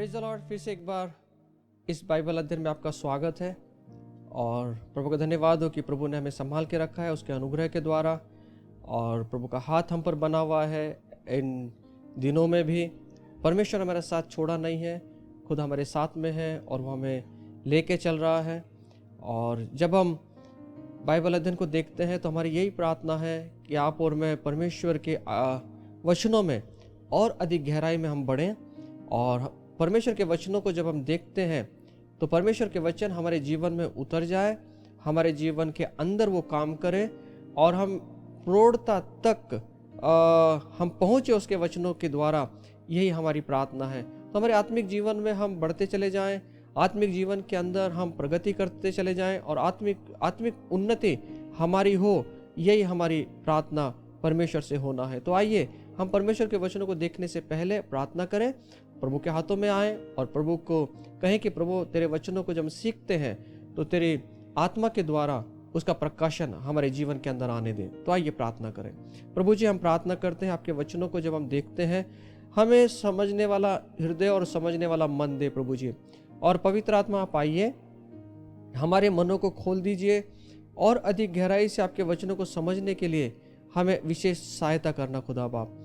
Praise the Lord. फिर से एक बार इस बाइबल अध्ययन में आपका स्वागत है और प्रभु का धन्यवाद हो कि प्रभु ने हमें संभाल के रखा है उसके अनुग्रह के द्वारा, और प्रभु का हाथ हम पर बना हुआ है। इन दिनों में भी परमेश्वर हमारे साथ छोड़ा नहीं है, खुद हमारे साथ में है और वो हमें लेके चल रहा है। और जब हम बाइबल अध्ययन को देखते हैं तो हमारी यही प्रार्थना है कि आप और मैं परमेश्वर के वचनों में और अधिक गहराई में हम बढ़ें, और परमेश्वर के वचनों को जब हम देखते हैं तो परमेश्वर के वचन हमारे जीवन में उतर जाए, हमारे जीवन के अंदर वो काम करे और हम प्रौढ़ता तक हम पहुँचे उसके वचनों के द्वारा। यही हमारी प्रार्थना है। तो हमारे आत्मिक जीवन में हम बढ़ते चले जाएं, आत्मिक जीवन के अंदर हम प्रगति करते चले जाएं और आत्मिक उन्नति हमारी हो, यही हमारी प्रार्थना परमेश्वर से होना है। तो आइए हम परमेश्वर के वचनों को देखने से पहले प्रार्थना करें, प्रभु के हाथों में आएं और प्रभु को कहें कि प्रभु तेरे वचनों को जब हम सीखते हैं तो तेरी आत्मा के द्वारा उसका प्रकाशन हमारे जीवन के अंदर आने दे। तो आइए प्रार्थना करें। प्रभु जी, हम प्रार्थना करते हैं आपके वचनों को जब हम देखते हैं हमें समझने वाला हृदय और समझने वाला मन दे प्रभु जी। और पवित्र आत्मा आप आइए, हमारे मनों को खोल दीजिए और अधिक गहराई से आपके वचनों को समझने के लिए हमें विशेष सहायता करना खुदा बाप।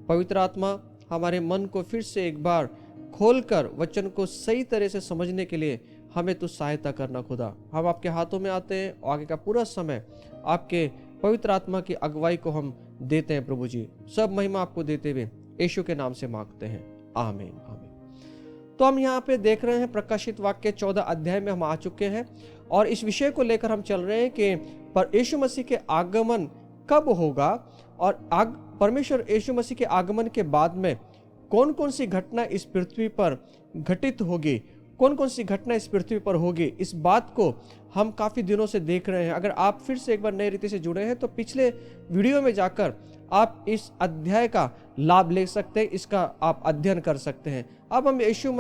पवित्र आत्मा हमारे मन को फिर से एक बार खोलकर वचन को सही तरह से समझने के लिए हमें तो सहायता करना खुदा। हम आपके हाथों में आते हैं और आगे का पूरा समय आपके पवित्र आत्मा की अगुवाई को हम देते हैं प्रभु जी। सब महिमा आपको देते हुए यीशु के नाम से मांगते हैं, आमीन आमीन। तो हम यहाँ पे देख रहे हैं प्रकाशित वाक्य 14 अध्याय में हम आ चुके हैं और इस विषय को लेकर हम चल रहे हैं कि पर यीशु मसीह के आगमन कब होगा और परमेश्वर यीशु मसीह के आगमन के बाद में कौन कौन सी घटना इस पृथ्वी पर घटित होगी, कौन कौन सी घटना इस पृथ्वी पर होगी। इस बात को हम काफ़ी दिनों से देख रहे हैं। अगर आप फिर से एक बार नए रीति से जुड़े हैं तो पिछले वीडियो में जाकर आप इस अध्याय का लाभ ले सकते हैं, इसका आप अध्ययन कर सकते हैं। अब हम यीशु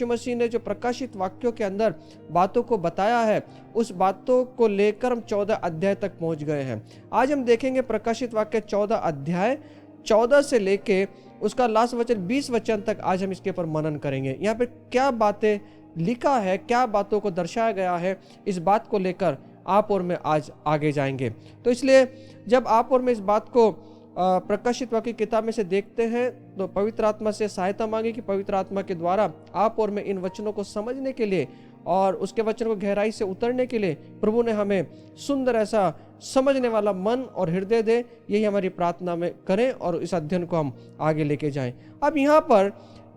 मसीह ने जो प्रकाशित वाक्यों के अंदर बातों को बताया है उस बातों को लेकर हम 14 अध्याय तक पहुंच गए हैं। आज हम देखेंगे प्रकाशित वाक्य 14 अध्याय 14 से लेके उसका लास्ट वचन 20 वचन तक। आज हम इसके ऊपर मनन करेंगे। यहाँ पे क्या बातें लिखा है, क्या बातों को दर्शाया गया है, इस बात को लेकर आप और मैं आज आगे जाएंगे। तो इसलिए जब आप और मैं इस बात को प्रकाशित वाक्य किताब में से देखते हैं तो पवित्र आत्मा से सहायता मांगे कि पवित्र आत्मा के द्वारा आप और मैं इन वचनों को समझने के लिए और उसके वचन को गहराई से उतरने के लिए प्रभु ने हमें सुंदर ऐसा समझने वाला मन और हृदय दे। यही हमारी प्रार्थना में करें और इस अध्ययन को हम आगे लेके जाएं। अब यहाँ पर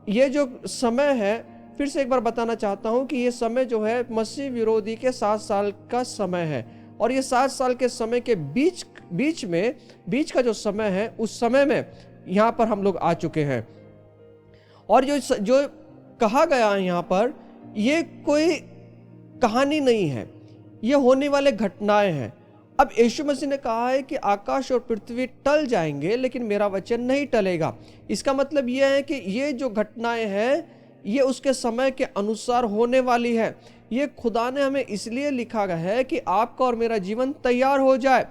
ये जो समय है, फिर से एक बार बताना चाहता हूँ कि ये समय जो है मसीह विरोधी के 7 साल का समय है और ये 7 साल के समय के बीच का जो समय है उस समय में यहाँ पर हम लोग आ चुके हैं। और जो कहा गया है यहाँ पर, ये कोई कहानी नहीं है, ये होने वाले घटनाएं हैं। अब यीशु मसीह ने कहा है कि आकाश और पृथ्वी टल जाएंगे लेकिन मेरा वचन नहीं टलेगा। इसका मतलब यह है कि ये जो घटनाएं हैं ये उसके समय के अनुसार होने वाली है। ये खुदा ने हमें इसलिए लिखा गया है कि आपका और मेरा जीवन तैयार हो जाए।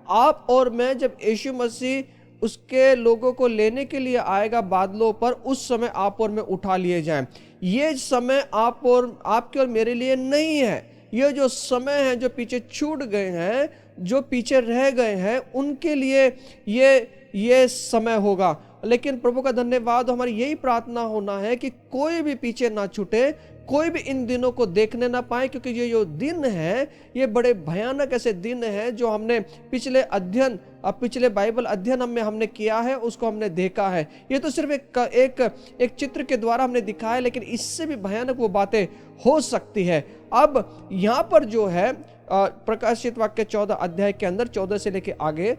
आप और मैं जब यीशु मसीह उसके लोगों को लेने के लिए आएगा बादलों पर, उस समय आप और मैं उठा लिए जाएं। ये समय आपके और मेरे लिए नहीं है। ये जो समय है जो पीछे छूट गए हैं, जो पीछे रह गए हैं, उनके लिए ये समय होगा। लेकिन प्रभु का धन्यवाद, हमारी यही प्रार्थना होना है कि कोई भी पीछे ना छूटे, कोई भी इन दिनों को देखने ना पाए, क्योंकि ये जो दिन है ये बड़े भयानक ऐसे दिन हैं जो हमने पिछले बाइबल अध्ययन में हमने किया है, उसको हमने देखा है। ये तो सिर्फ एक चित्र के द्वारा हमने दिखाया है, लेकिन इससे भी भयानक वो बातें हो सकती है। अब यहाँ पर जो है प्रकाशित वाक्य 14 अध्याय के अंदर 14 से लेके आगे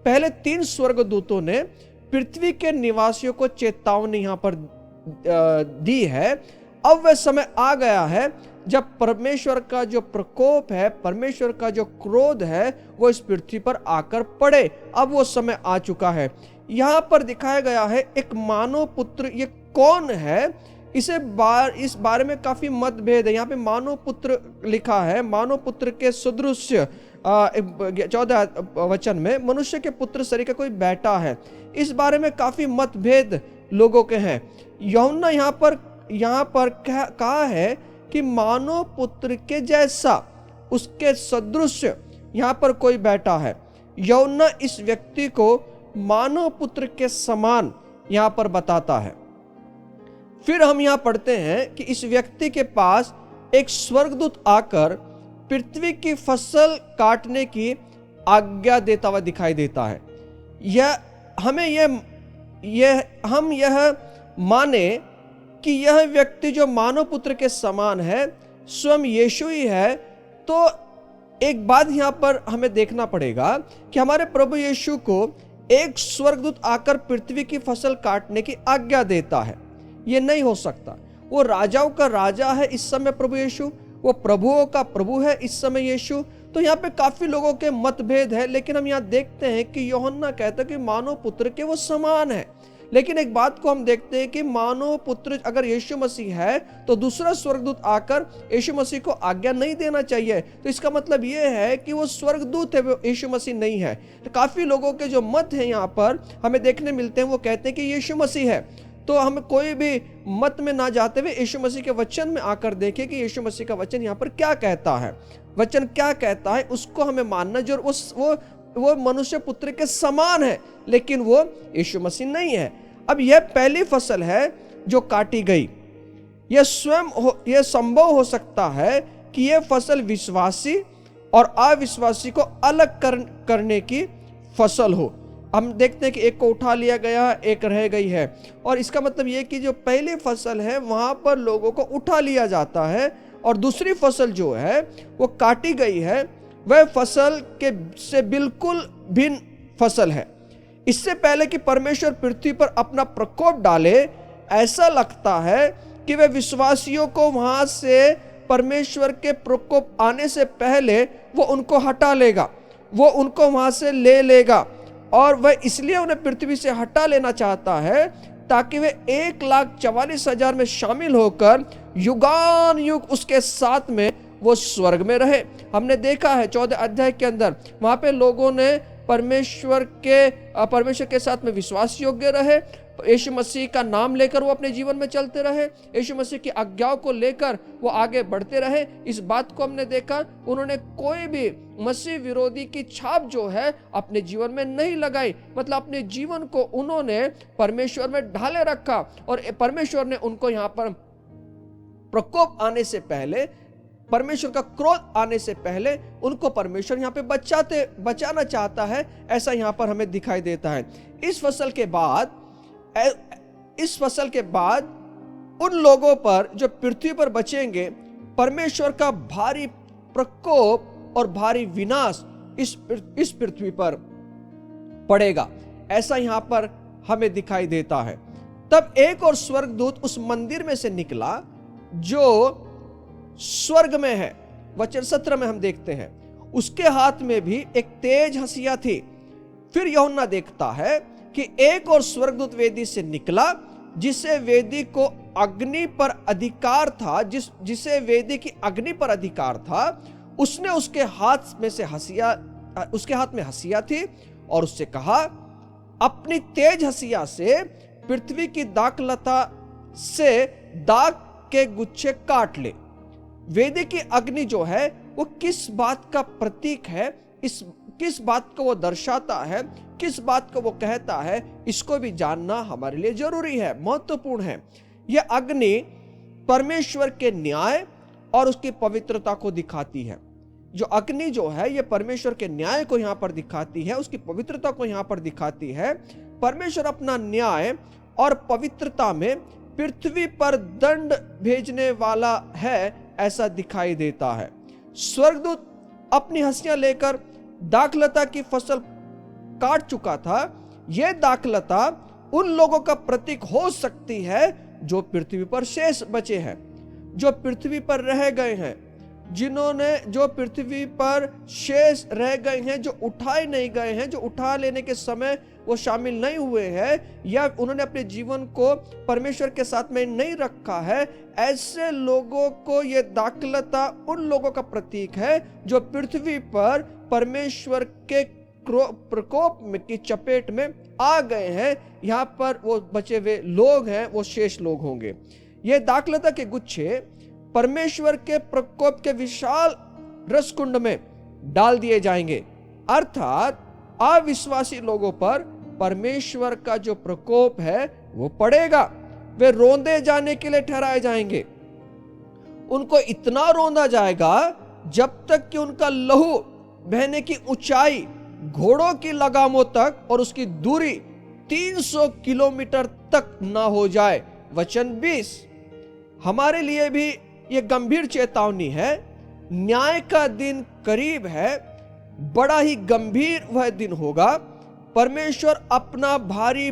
पहले 3 स्वर्गदूतों ने पृथ्वी के निवासियों को चेतावनी यहाँ पर दी है। अब वह समय आ गया है जब परमेश्वर का जो प्रकोप है, परमेश्वर का जो क्रोध है वो इस पृथ्वी पर आकर पड़े। अब वो समय आ चुका है। यहाँ पर दिखाया गया है एक मानव पुत्र। ये कौन है, इस बारे में काफी मतभेद है। यहाँ पे मानव पुत्र लिखा है, मानव पुत्र के सदृश 14 वचन में मनुष्य के पुत्र शरीर का कोई बेटा है। इस बारे में काफी मतभेद लोगों के हैं। यूहन्ना यहाँ पर कहा है कि मानव पुत्र के जैसा, उसके सदृश यहाँ पर कोई बैठा है। यूहन्ना इस व्यक्ति को मानव पुत्र के समान यहाँ पर बताता है। फिर हम यहाँ पढ़ते हैं कि इस व्यक्ति के पास एक स्वर्गदूत आकर पृथ्वी की फसल काटने की आज्ञा देता हुआ दिखाई देता है। हम यह माने कि यह व्यक्ति जो मानव पुत्र के समान है स्वयं यीशु ही है, तो एक बात यहाँ पर हमें देखना पड़ेगा कि हमारे प्रभु यीशु को एक स्वर्गदूत आकर पृथ्वी की फसल काटने की आज्ञा देता है। यह नहीं हो सकता। वो राजाओं का राजा है इस समय प्रभु यीशु, वो प्रभुओं का प्रभु है इस समय यीशु। तो यहाँ पे काफी लोगों के मतभेद है, लेकिन हम यहाँ देखते हैं कि यूहन्ना कहता है कि मानव पुत्र के वो समान है। लेकिन एक बात को हम देखते हैं कि मानव पुत्र अगर यीशु मसीह है तो दूसरा स्वर्गदूत आकर यीशु मसीह को आज्ञा नहीं देना चाहिए। तो इसका मतलब ये है कि वो स्वर्गदूत है, वो यीशु मसीह नहीं है। तो काफी लोगों के जो मत है यहाँ पर हमें देखने मिलते हैं, वो कहते हैं कि यीशु मसीह है। तो हम कोई भी मत में ना जाते हुए यीशु मसीह के वचन में आकर देखें कि यीशु मसीह का वचन यहाँ पर क्या कहता है। वचन क्या कहता है उसको हमें मानना, जो वो मनुष्य पुत्र के समान है, लेकिन वो यीशु मसीह नहीं है। अब यह पहली फसल है जो काटी गई। यह संभव हो सकता है कि यह फसल विश्वासी और अविश्वासी को अलग करने की फसल हो। हम देखते हैं कि एक को उठा लिया गया, एक रह गई है, और इसका मतलब यह कि जो पहली फसल है वहां पर लोगों को उठा लिया जाता है, और दूसरी फसल जो है वो काटी गई है, वह फसल के से बिल्कुल भिन्न फसल है। इससे पहले कि परमेश्वर पृथ्वी पर अपना प्रकोप डाले, ऐसा लगता है कि वह विश्वासियों को वहां से परमेश्वर के प्रकोप आने से पहले वो उनको हटा लेगा, वो उनको वहां से ले लेगा, और वह इसलिए उन्हें पृथ्वी से हटा लेना चाहता है ताकि वे 1,44,000 में शामिल होकर युगान युग उसके साथ में वो स्वर्ग में रहे। हमने देखा है 14 अध्याय के अंदर वहां पे लोगों ने परमेश्वर के साथ में विश्वास योग्य रहे, यीशु मसीह का नाम लेकर वो अपने जीवन में चलते रहे, यीशु मसीह की आज्ञाओं को लेकर वो आगे बढ़ते रहे। इस बात को हमने देखा, उन्होंने कोई भी मसीह विरोधी की छाप जो है अपने जीवन में नहीं लगाई। मतलब अपने जीवन को उन्होंने परमेश्वर में ढाले रखा, और परमेश्वर ने उनको यहाँ पर प्रकोप आने से पहले, परमेश्वर का क्रोध आने से पहले उनको परमेश्वर यहाँ पे बचाना चाहता है। ऐसा यहाँ पर हमें दिखाई देता है। इस फसल के बाद उन लोगों पर जो पृथ्वी पर बचेंगे, परमेश्वर का भारी प्रकोप और भारी विनाश इस पृथ्वी पर पड़ेगा। ऐसा यहाँ पर हमें दिखाई देता है। तब एक और स्वर्गदूत उस मंदिर में से निकला जो स्वर्ग में है। वचन 17 में हम देखते हैं, उसके हाथ में भी एक तेज हंसिया थी। फिर यूहन्ना देखता है कि एक और स्वर्गदूत वेदी से निकला, जिसे वेदी को अग्नि पर अधिकार था, जिसे वेदी की अग्नि पर अधिकार था। उसने उसके हाथ में हंसिया थी और उससे कहा, अपनी तेज हंसिया से पृथ्वी की दाखलता से दाग के गुच्छे काट ले। वेदी की अग्नि जो है वो किस बात का प्रतीक है, किस बात को वो दर्शाता है, किस बात को वो कहता है, इसको भी जानना हमारे लिए जरूरी है, महत्वपूर्ण है। यह अग्नि परमेश्वर के न्याय और उसकी पवित्रता को दिखाती है। जो अग्नि जो है ये परमेश्वर के न्याय को यहाँ पर दिखाती है, उसकी पवित्रता को यहाँ पर दिखाती है। परमेश्वर अपना न्याय और पवित्रता में पृथ्वी पर दंड भेजने वाला है, ऐसा दिखाई देता है। स्वर्गदूत अपनी हंसियां लेकर दाखलता की फसल काट चुका था। यह दाखलता उन लोगों का प्रतीक हो सकती है जो पृथ्वी पर शेष बचे हैं, जो पृथ्वी पर रह गए हैं, जो पृथ्वी पर शेष रह गए हैं, जो उठाए नहीं गए हैं, जो उठा लेने के समय वो शामिल नहीं हुए हैं, या उन्होंने अपने जीवन को परमेश्वर के साथ में नहीं रखा है। ऐसे लोगों को यह दाखलता उन लोगों का प्रतीक है जो पृथ्वी पर परमेश्वर के प्रकोप की चपेट में आ गए हैं, यहाँ पर वो बचे हुए लोग हैं, वो शेष लोग होंगे। ये दाखलता के गुच्छे परमेश्वर के प्रकोप के विशाल रसकुंड में डाल दिए जाएंगे, अर्थात अविश्वासी लोगों पर परमेश्वर का जो प्रकोप है वो पड़ेगा। वे रोंदे जाने के लिए ठहराए जाएंगे। उनको इतना रोंदा जाएगा जब तक कि उनका लहू बहने की ऊंचाई घोड़ों की लगामों तक और उसकी दूरी 300 किलोमीटर तक ना हो जाए। वचन 20। हमारे लिए भी यह गंभीर चेतावनी है। न्याय का दिन करीब है, बड़ा ही गंभीर वह दिन होगा। परमेश्वर अपना भारी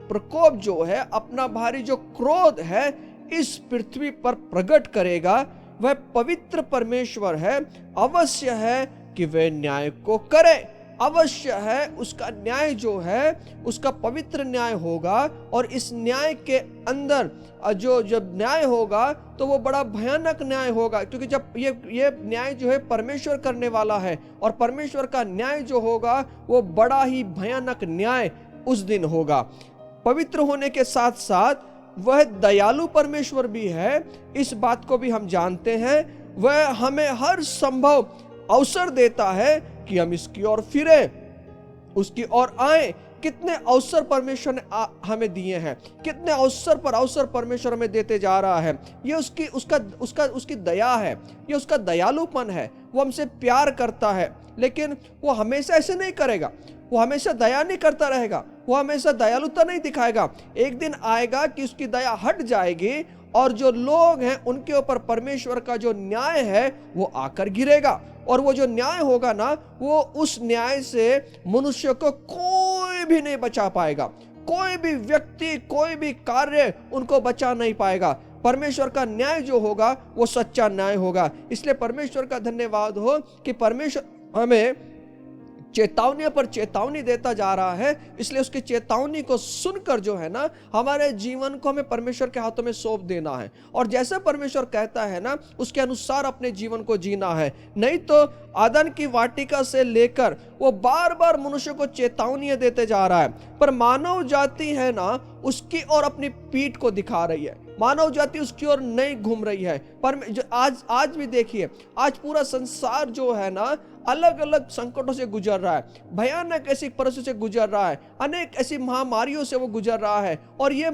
प्रकोप जो है, अपना भारी जो क्रोध है इस पृथ्वी पर प्रकट करेगा। वह पवित्र परमेश्वर है, अवश्य है कि वह न्याय को करे। अवश्य है उसका न्याय जो है उसका पवित्र न्याय होगा, और इस न्याय के अंदर जो जब न्याय होगा तो वो बड़ा भयानक न्याय होगा, क्योंकि जब ये न्याय जो है परमेश्वर करने वाला है, और परमेश्वर का न्याय जो होगा वो बड़ा ही भयानक न्याय उस दिन होगा। पवित्र होने के साथ साथ वह दयालु परमेश्वर भी है, इस बात को भी हम जानते हैं। वह हमें हर संभव अवसर देता है कि हम इसकी ओर फिरें, उसकी ओर आए। कितने अवसर परमेश्वर ने हमें दिए हैं, कितने अवसर पर अवसर परमेश्वर हमें देते जा रहा है। ये उसकी दया है, ये उसका दयालुपन है। वो हमसे प्यार करता है, लेकिन वो हमेशा ऐसे नहीं करेगा। वो हमेशा दया नहीं करता रहेगा, वो हमेशा दयालुता नहीं दिखाएगा। एक दिन आएगा कि उसकी दया हट जाएगी, और जो लोग हैं उनके ऊपर परमेश्वर का जो न्याय है वो आकर गिरेगा। और वो जो न्याय होगा ना, वो उस न्याय से मनुष्य को कोई भी नहीं बचा पाएगा। कोई भी व्यक्ति, कोई भी कार्य उनको बचा नहीं पाएगा। परमेश्वर का न्याय जो होगा वो सच्चा न्याय होगा। इसलिए परमेश्वर का धन्यवाद हो कि परमेश्वर हमें चेतावनी पर चेतावनी देता जा रहा है। इसलिए उसकी चेतावनी को सुनकर जो है ना, हमारे जीवन को हमें परमेश्वर के हाथों में सौंप देना है, और जैसे परमेश्वर कहता है ना उसके अनुसार अपने जीवन को जीना है। नहीं तो आदन की वाटिका से लेकर वो बार बार मनुष्य को चेतावनी देते जा रहा है, पर मानव जाति है ना उसकी ओर अपनी पीठ को दिखा रही है। मानव जाति उसकी ओर नहीं घूम रही है। पर आज भी देखिए, आज पूरा संसार जो है ना अलग अलग संकटों से गुजर रहा है, भयानक ऐसी परिस्थितियों से गुजर रहा है, अनेक ऐसी महामारियों से वो गुजर रहा है। और ये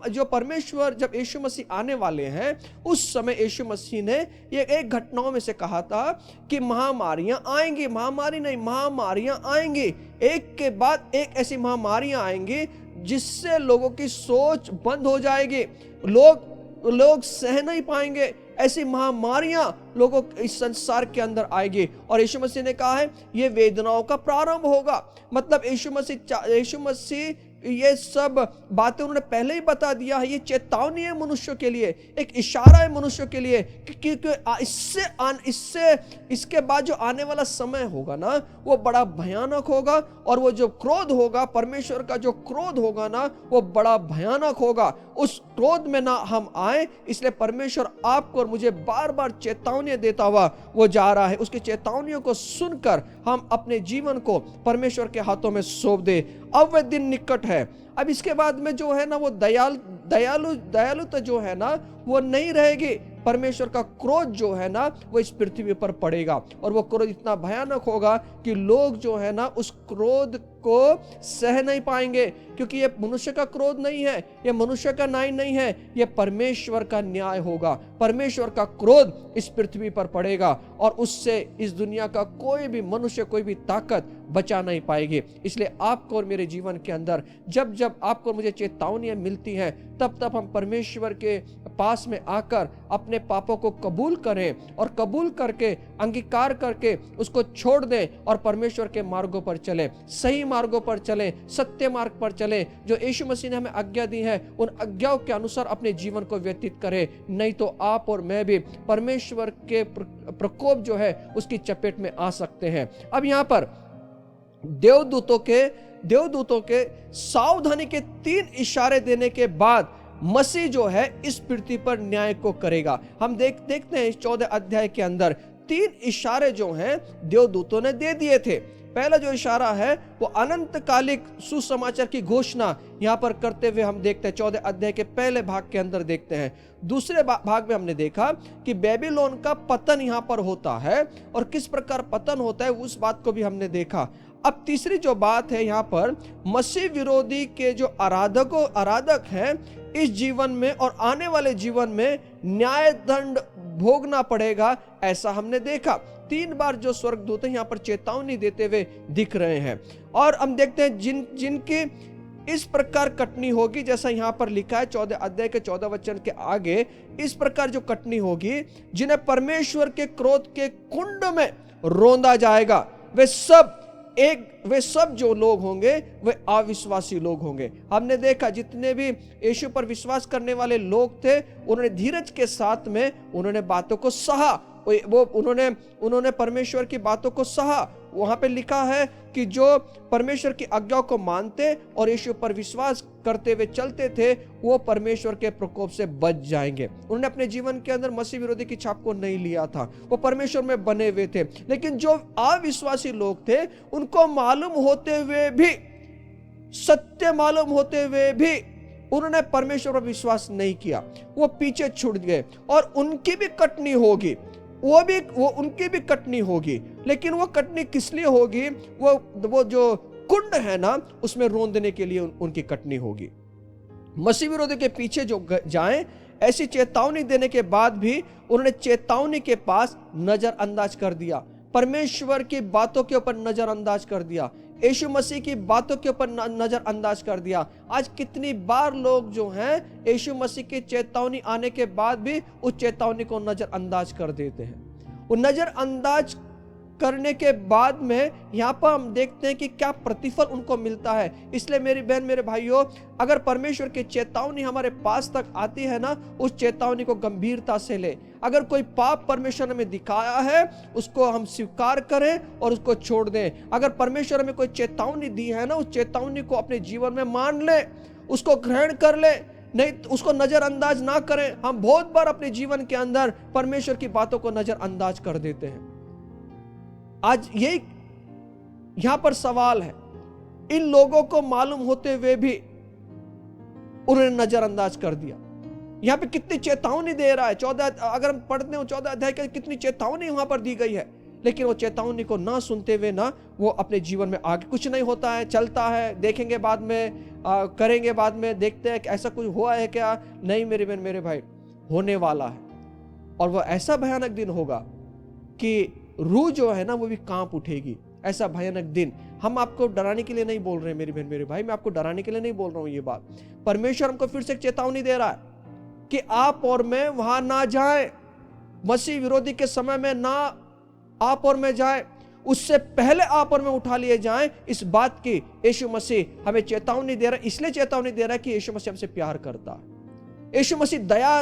जो परमेश्वर जब यीशु मसीह आने वाले हैं, उस समय यीशु मसीह ने ये एक घटनाओं में से कहा था कि महामारियां आएंगी। महामारी नहीं, महामारियां आएंगी, एक के बाद एक ऐसी महामारियां आएंगी जिससे लोगों की सोच बंद हो जाएगी। लोग सह नहीं पाएंगे। ऐसी महामारियां लोगों इस संसार के अंदर आएगी। और यीशु मसीह ने कहा है ये वेदनाओं का प्रारंभ होगा। मतलब यीशु मसीह ये सब बातें उन्होंने पहले ही बता दिया है। ये चेतावनी है मनुष्यों के लिए, एक इशारा है मनुष्यों के लिए कि इसके बाद जो आने वाला समय होगा ना वो बड़ा भयानक होगा। और वो जो क्रोध होगा, परमेश्वर का जो क्रोध होगा ना, वो बड़ा भयानक होगा। उस क्रोध में ना हम आए, इसलिए परमेश्वर आपको और मुझे बार बार चेतावनी देता हुआ वो जा रहा है। उसकी चेतावनियों को सुनकर हम अपने जीवन को परमेश्वर के हाथों में सौंप दे। अब वह दिन निकट है। अब इसके बाद में जो है ना वो दयालुता जो है ना वो नहीं रहेगी। परमेश्वर का क्रोध जो है ना वो इस पृथ्वी पर पड़ेगा, और वो क्रोध इतना भयानक होगा कि लोग जो है ना उस क्रोध को सह नहीं पाएंगे, क्योंकि ये मनुष्य का क्रोध नहीं है, ये मनुष्य का न्याय नहीं है, ये परमेश्वर का न्याय होगा। परमेश्वर का क्रोध इस पृथ्वी पर पड़ेगा, और उससे इस दुनिया का कोई भी मनुष्य, कोई भी ताकत बचा नहीं पाएगी। इसलिए आपको और मेरे जीवन के अंदर जब जब आपको और मुझे चेतावनियां मिलती हैं, तब तब हम परमेश्वर के पास में आकर अपने पापों को कबूल करें, और कबूल करके अंगीकार करके उसको छोड़ दें, और परमेश्वर के मार्गों पर चलें, सही मार्गों पर चलें, सत्य मार्ग पर चलें, जो यीशु मसीह ने हमें आज्ञा दी है उन आज्ञाओं के अनुसार अपने जीवन को व्यतीत करें। नहीं तो आप और मैं भी परमेश्वर के प्रकोप जो है उसकी चपेट में आ सकते हैं। अब यहाँ पर देवदूतों के सावधानी के 3 इशारे देने के बाद मसीह जो है इस पृथ्वी पर न्याय को करेगा। हम देखते हैं इस 14 अध्याय के अंदर 3 इशारे जो हैं देवदूतों ने दे दिए थे। पहला जो इशारा है वो अनंतकालिक सुसमाचार की घोषणा यहाँ पर करते हुए हम देखते हैं। 14 अध्याय के पहले भाग के अंदर देखते हैं। दूसरे भाग में हमने देखा कि बेबीलोन का पतन यहाँ पर होता है और किस प्रकार पतन होता है उस बात को भी हमने देखा। अब तीसरी जो बात है यहाँ पर, मसीह विरोधी के जो आराधक हैं इस जीवन में और आने वाले जीवन में न्याय दंड भोगना पड़ेगा, ऐसा हमने देखा। 3 बार जो स्वर्गदूत यहाँ पर चेतावनी देते हुए दिख रहे हैं। और हम देखते हैं जिनकी इस प्रकार कटनी होगी, जैसा यहाँ पर लिखा है 14 अध्याय के 14 वचन के आगे, इस प्रकार जो कटनी होगी, जिन्हें परमेश्वर के क्रोध के कुंड में रोंदा जाएगा, वे सब जो लोग होंगे वे अविश्वासी लोग होंगे। हमने देखा जितने भी यीशु पर विश्वास करने वाले लोग थे, उन्होंने धीरज के साथ में उन्होंने बातों को सहा, वो उन्होंने परमेश्वर की बातों को सहा। वहां पे लिखा है कि जो परमेश्वर की आज्ञा को मानते और यीशु पर विश्वास करते हुए चलते थे, वो परमेश्वर के प्रकोप से बच जाएंगे। उन्होंने अपने जीवन के अंदर मसीह विरोधी की छाप को नहीं लिया था, वो परमेश्वर में बने हुए थे। लेकिन जो अविश्वासी लोग थे, उनको मालूम होते हुए भी, सत्य मालूम होते हुए भी उन्होंने परमेश्वर पर विश्वास नहीं किया, वो पीछे छूट गए और उनकी भी कटनी होगी, वो उनकी भी कटनी होगी। लेकिन वो कटनी किस लिए होगी? वो जो कुंड है ना, उसमें रोंदने के लिए उनकी कटनी होगी। मसीह विरोधी के पीछे जो जाएं, ऐसी चेतावनी देने के बाद भी उन्होंने चेतावनी के पास नजरअंदाज कर दिया, परमेश्वर की बातों के ऊपर नजरअंदाज कर दिया, यीशु मसीह की बातों के ऊपर नजरअंदाज कर दिया। आज कितनी बार लोग जो हैं यीशु मसीह की चेतावनी आने के बाद भी उस चेतावनी को नजरअंदाज कर देते हैं। वो नजरअंदाज करने के बाद में यहाँ पर हम देखते हैं कि क्या प्रतिफल उनको मिलता है। इसलिए मेरी बहन, मेरे भाइयों, अगर परमेश्वर की चेतावनी हमारे पास तक आती है ना, उस चेतावनी को गंभीरता से ले। अगर कोई पाप परमेश्वर ने हमें दिखाया है, उसको हम स्वीकार करें और उसको छोड़ दें। अगर परमेश्वर हमें कोई चेतावनी दी है ना, उस चेतावनी को अपने जीवन में मान ले, उसको ग्रहण कर ले, नहीं उसको नजरअंदाज ना करें। हम बहुत बार अपने जीवन के अंदर परमेश्वर की बातों को नजरअंदाज कर देते हैं। आज यही यहां पर सवाल है, इन लोगों को मालूम होते हुए भी उन्होंने नजरअंदाज कर दिया। यहां पे कितनी चेतावनी दे रहा है, 14 अगर हम पढ़ते हो 14 अध्याय की, कितनी चेतावनी वहां पर दी गई है। लेकिन वो चेतावनी को ना सुनते हुए ना वो अपने जीवन में आगे कुछ नहीं होता है, चलता है, देखेंगे बाद में, करेंगे बाद में, देखते हैं कि ऐसा कुछ हुआ है क्या। नहीं मेरे बहन, मेरे भाई, होने वाला है। और वो ऐसा भयानक दिन होगा कि रूह जो है ना वो भी कांप उठेगी। ऐसा भयानक दिन। हम आपको डराने के लिए नहीं बोल रहे हैं मेरी बहन, मेरे भाई, मैं आपको डराने के लिए नहीं बोल रहा हूं ये बात। परमेश्वर हमको फिर से एक चेतावनी दे रहा है कि आप और मैं वहां ना जाएं, मसीह विरोधी के समय में ना आप और मैं जाएं, उससे पहले आप और मैं उठा लिए जाएं। इस बात की यीशु मसीह हमें चेतावनी दे रहा है। इसलिए चेतावनी दे रहा है कि यीशु मसीह हमसे प्यार करता है। यीशु मसीह दया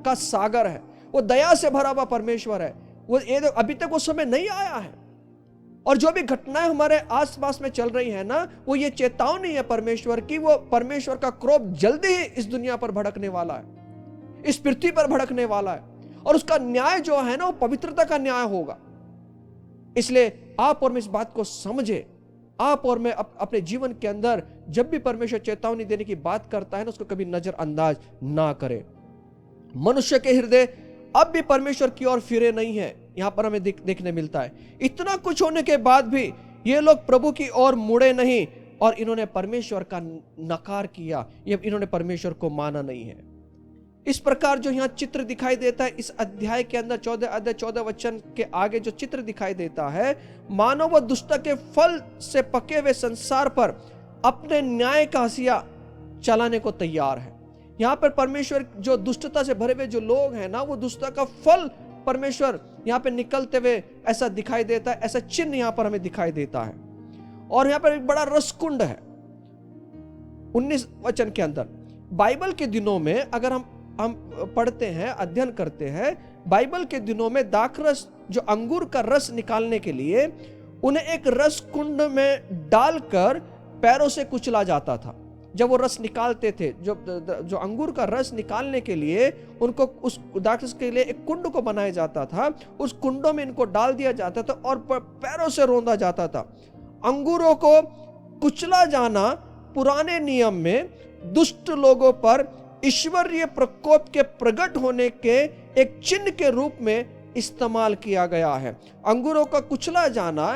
का सागर है, वो दया से भरा हुआ परमेश्वर है। वो अभी तक वो समय नहीं आया है। और जो भी घटनाएं हमारे आसपास में चल रही है ना, वो ये चेतावनी है परमेश्वर की। वो परमेश्वर का क्रोध जल्दी ही इस दुनिया पर भड़कने वाला है, इस पृथ्वी पर भड़कने वाला है। और उसका न्याय जो है ना, वो पवित्रता का न्याय होगा। इसलिए आप और मैं इस बात को समझे। आप और मैं अपने जीवन के अंदर जब भी परमेश्वर चेतावनी देने की बात करता है ना, उसको कभी नजरअंदाज ना करें। मनुष्य के हृदय अब भी परमेश्वर की ओर फिरे नहीं है, यहां पर हमें देखने मिलता है। इतना कुछ होने के बाद भी ये लोग प्रभु की ओर मुड़े नहीं और इन्होंने परमेश्वर का नकार किया, ये इन्होंने परमेश्वर को माना नहीं है। इस प्रकार जो यहाँ चित्र दिखाई देता है इस अध्याय के अंदर, 14 अध्याय 14 वचन के आगे जो चित्र दिखाई देता है, मानव व दुष्टता के फल से पके हुए संसार पर अपने न्याय का हसिया चलाने को तैयार है। यहाँ पर परमेश्वर जो दुष्टता से भरे हुए जो लोग हैं ना, वो दुष्टता का फल परमेश्वर यहाँ पे निकलते हुए ऐसा दिखाई देता है, ऐसा चिन्ह यहाँ पर हमें दिखाई देता है। और यहाँ पर एक बड़ा रसकुंड है 19 वचन के अंदर। बाइबल के दिनों में अगर हम पढ़ते हैं, अध्ययन करते हैं, बाइबल के दिनों में दाखरस जो अंगूर का रस निकालने के लिए उन्हें एक रस कुंड में डालकर पैरों से कुचला जाता था। जब वो रस निकालते थे, जो अंगूर का रस निकालने के लिए उनको उस दाखरस के लिए एक कुंड को बनाया जाता था, उस कुंडों में इनको डाल दिया जाता था और पैरों से रौंदा जाता था। अंगूरों को कुचला जाना पुराने नियम में दुष्ट लोगों पर ईश्वरीय प्रकोप के प्रकट होने के एक चिन्ह के रूप में इस्तेमाल किया गया है। अंगूरों का कुचला जाना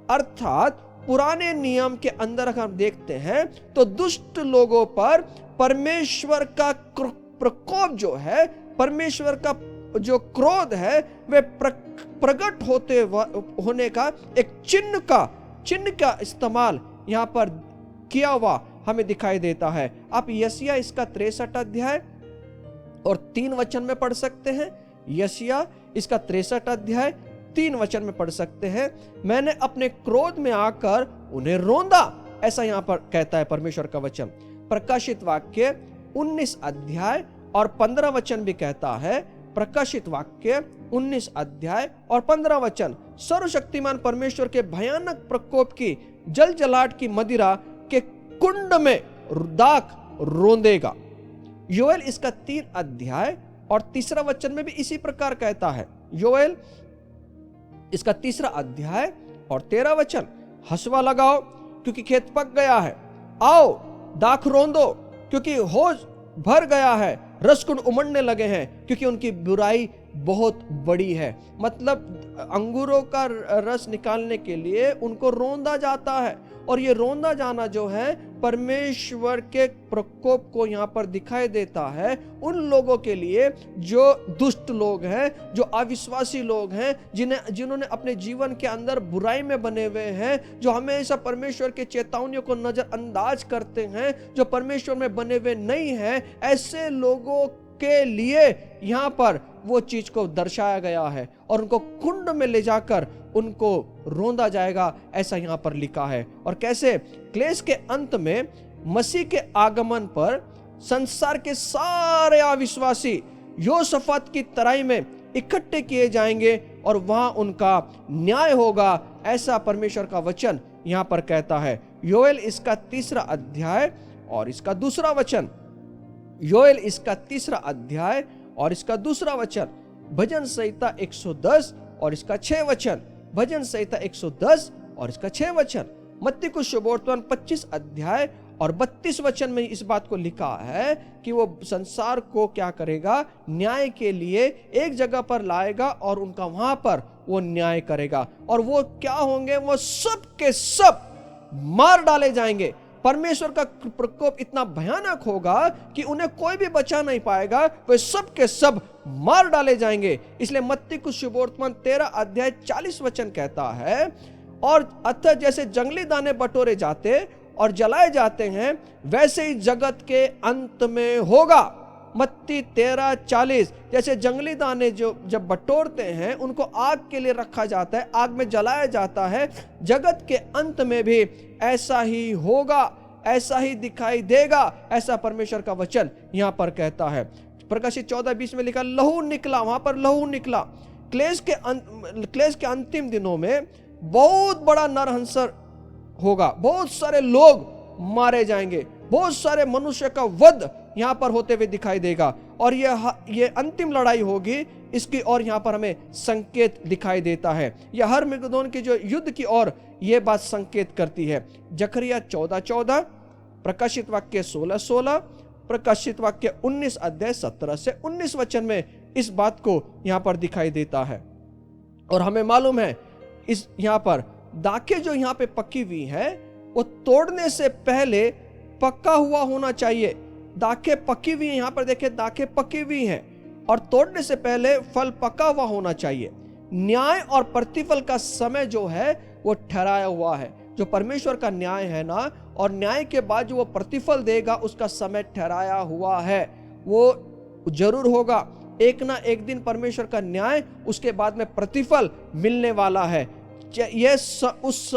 अर्थात पुराने नियम के अंदर अगर हम देखते हैं तो दुष्ट लोगों पर परमेश्वर का प्रकोप जो है, परमेश्वर का जो क्रोध है, वे प्रकट होने का एक चिन्ह का इस्तेमाल यहाँ पर किया हुआ हमें दिखाई देता है। आप यशायाह इसका 63 अध्याय और 3 वचन में पढ़ सकते हैं। यशायाह इसका 63 अध्याय 3 वचन में पढ़ सकते हैं। मैंने अपने क्रोध में आकर उन्हें रोंदा, ऐसा यहाँ पर कहता है परमेश्वर का वचन। प्रकाशित वाक्य 19 अध्याय और 15 वचन भी कहता है। प्रकाशित वाक्य 19 अध्याय और 15 वचन, सर्वशक्तिमान परमेश्वर के भयानक प्रकोप की जलजलाहट की मदिरा के कुंड में दाख रोंदेगा। योएल इसका 3 अध्याय और 3 वचन में भी इसी प्रकार कहता है। योएल इसका 3 अध्याय और 13 वचन, हसुआ लगाओ क्योंकि खेत पक गया है, आओ दाख रोंदो क्योंकि होज भर गया है, रसकुंड उमड़ने लगे हैं क्योंकि उनकी बुराई बहुत बड़ी है। मतलब अंगूरों का रस निकालने के लिए उनको रोंदा जाता है, और ये रोंदा जाना जो है परमेश्वर के प्रकोप को यहाँ पर दिखाई देता है उन लोगों के लिए जो दुष्ट लोग हैं, जो अविश्वासी लोग हैं, जिन्होंने अपने जीवन के अंदर बुराई में बने हुए हैं, जो हमेशा परमेश्वर के चेतावनियों को नजरअंदाज करते हैं, जो परमेश्वर में बने हुए नहीं हैं। ऐसे लोगों के लिए यहाँ पर वो चीज को दर्शाया गया है और उनको कुंड में ले जाकर उनको रोंदा जाएगा, ऐसा यहाँ पर लिखा है। और कैसे क्लेश के अंत में मसीह के आगमन पर संसार के सारे अविश्वासी योशफात की तराई में इकट्ठे किए जाएंगे और वहां उनका न्याय होगा, ऐसा परमेश्वर का वचन यहाँ पर कहता है। योएल इसका 3 अध्याय और इसका 2 वचन, योएल इसका 3 अध्याय और इसका 2 वचन, भजन संहिता 110 और इसका 6 वचन, भजन संहिता 110 और इसका 6 वचन, मत्ती को शुभवर्तमान 25 अध्याय और 32 वचन में इस बात को लिखा है कि वो संसार को क्या करेगा, न्याय के लिए एक जगह पर लाएगा और उनका वहां पर वो न्याय करेगा। और वो क्या होंगे, वो सब के सब मार डाले जाएंगे। परमेश्वर का प्रकोप इतना भयानक होगा कि उन्हें कोई भी बचा नहीं पाएगा, वे सब के सब मार डाले जाएंगे। इसलिए मत्ती को शुभवर्तमान 13 अध्याय 40 वचन कहता है, और अतः जैसे जंगली दाने बटोरे जाते और जलाए जाते हैं, वैसे ही जगत के अंत में होगा। मत्ती 13:40, जैसे जंगली दाने जो जब बटोरते हैं उनको आग के लिए रखा जाता है, आग में जलाया जाता है, जगत के अंत में भी ऐसा ही होगा, ऐसा ही दिखाई देगा, ऐसा परमेश्वर का वचन यहाँ पर कहता है। प्रकाशित 14:20 में लिखा, लहू निकला, वहां पर लहू निकला। क्लेश के अंतिम दिनों में बहुत बड़ा नरहंसर होगा, बहुत सारे लोग मारे जाएंगे, बहुत सारे मनुष्य का वध यहाँ पर होते हुए दिखाई देगा, और ये अंतिम लड़ाई होगी, इसकी और यहाँ पर हमें संकेत दिखाई देता है। यह हर मिगदोन की जो युद्ध की ओर ये बात संकेत करती है। जकरिया 14:14, प्रकाशित वाक्य 16:16, प्रकाशित वाक्य 19 अध्याय 17 से 19 वचन में इस बात को यहाँ पर दिखाई देता है। और हमें मालूम है इस यहाँ पर दाखें जो यहाँ पे पकी हुई है वो तोड़ने से पहले पका हुआ होना चाहिए। दाखें पकी हुई हैं, यहाँ पर देखिए दाखें पकी हुई हैं, और तोड़ने से पहले फल पका हुआ होना चाहिए। न्याय और प्रतिफल का समय जो है वो ठहराया हुआ है। जो परमेश्वर का न्याय है ना, और न्याय के बाद जो वो प्रतिफल देगा उसका समय ठहराया हुआ है, वो जरूर होगा। एक ना एक दिन परमेश्वर का न्याय, उसके बाद में प्रतिफल मिलने वाला है। ये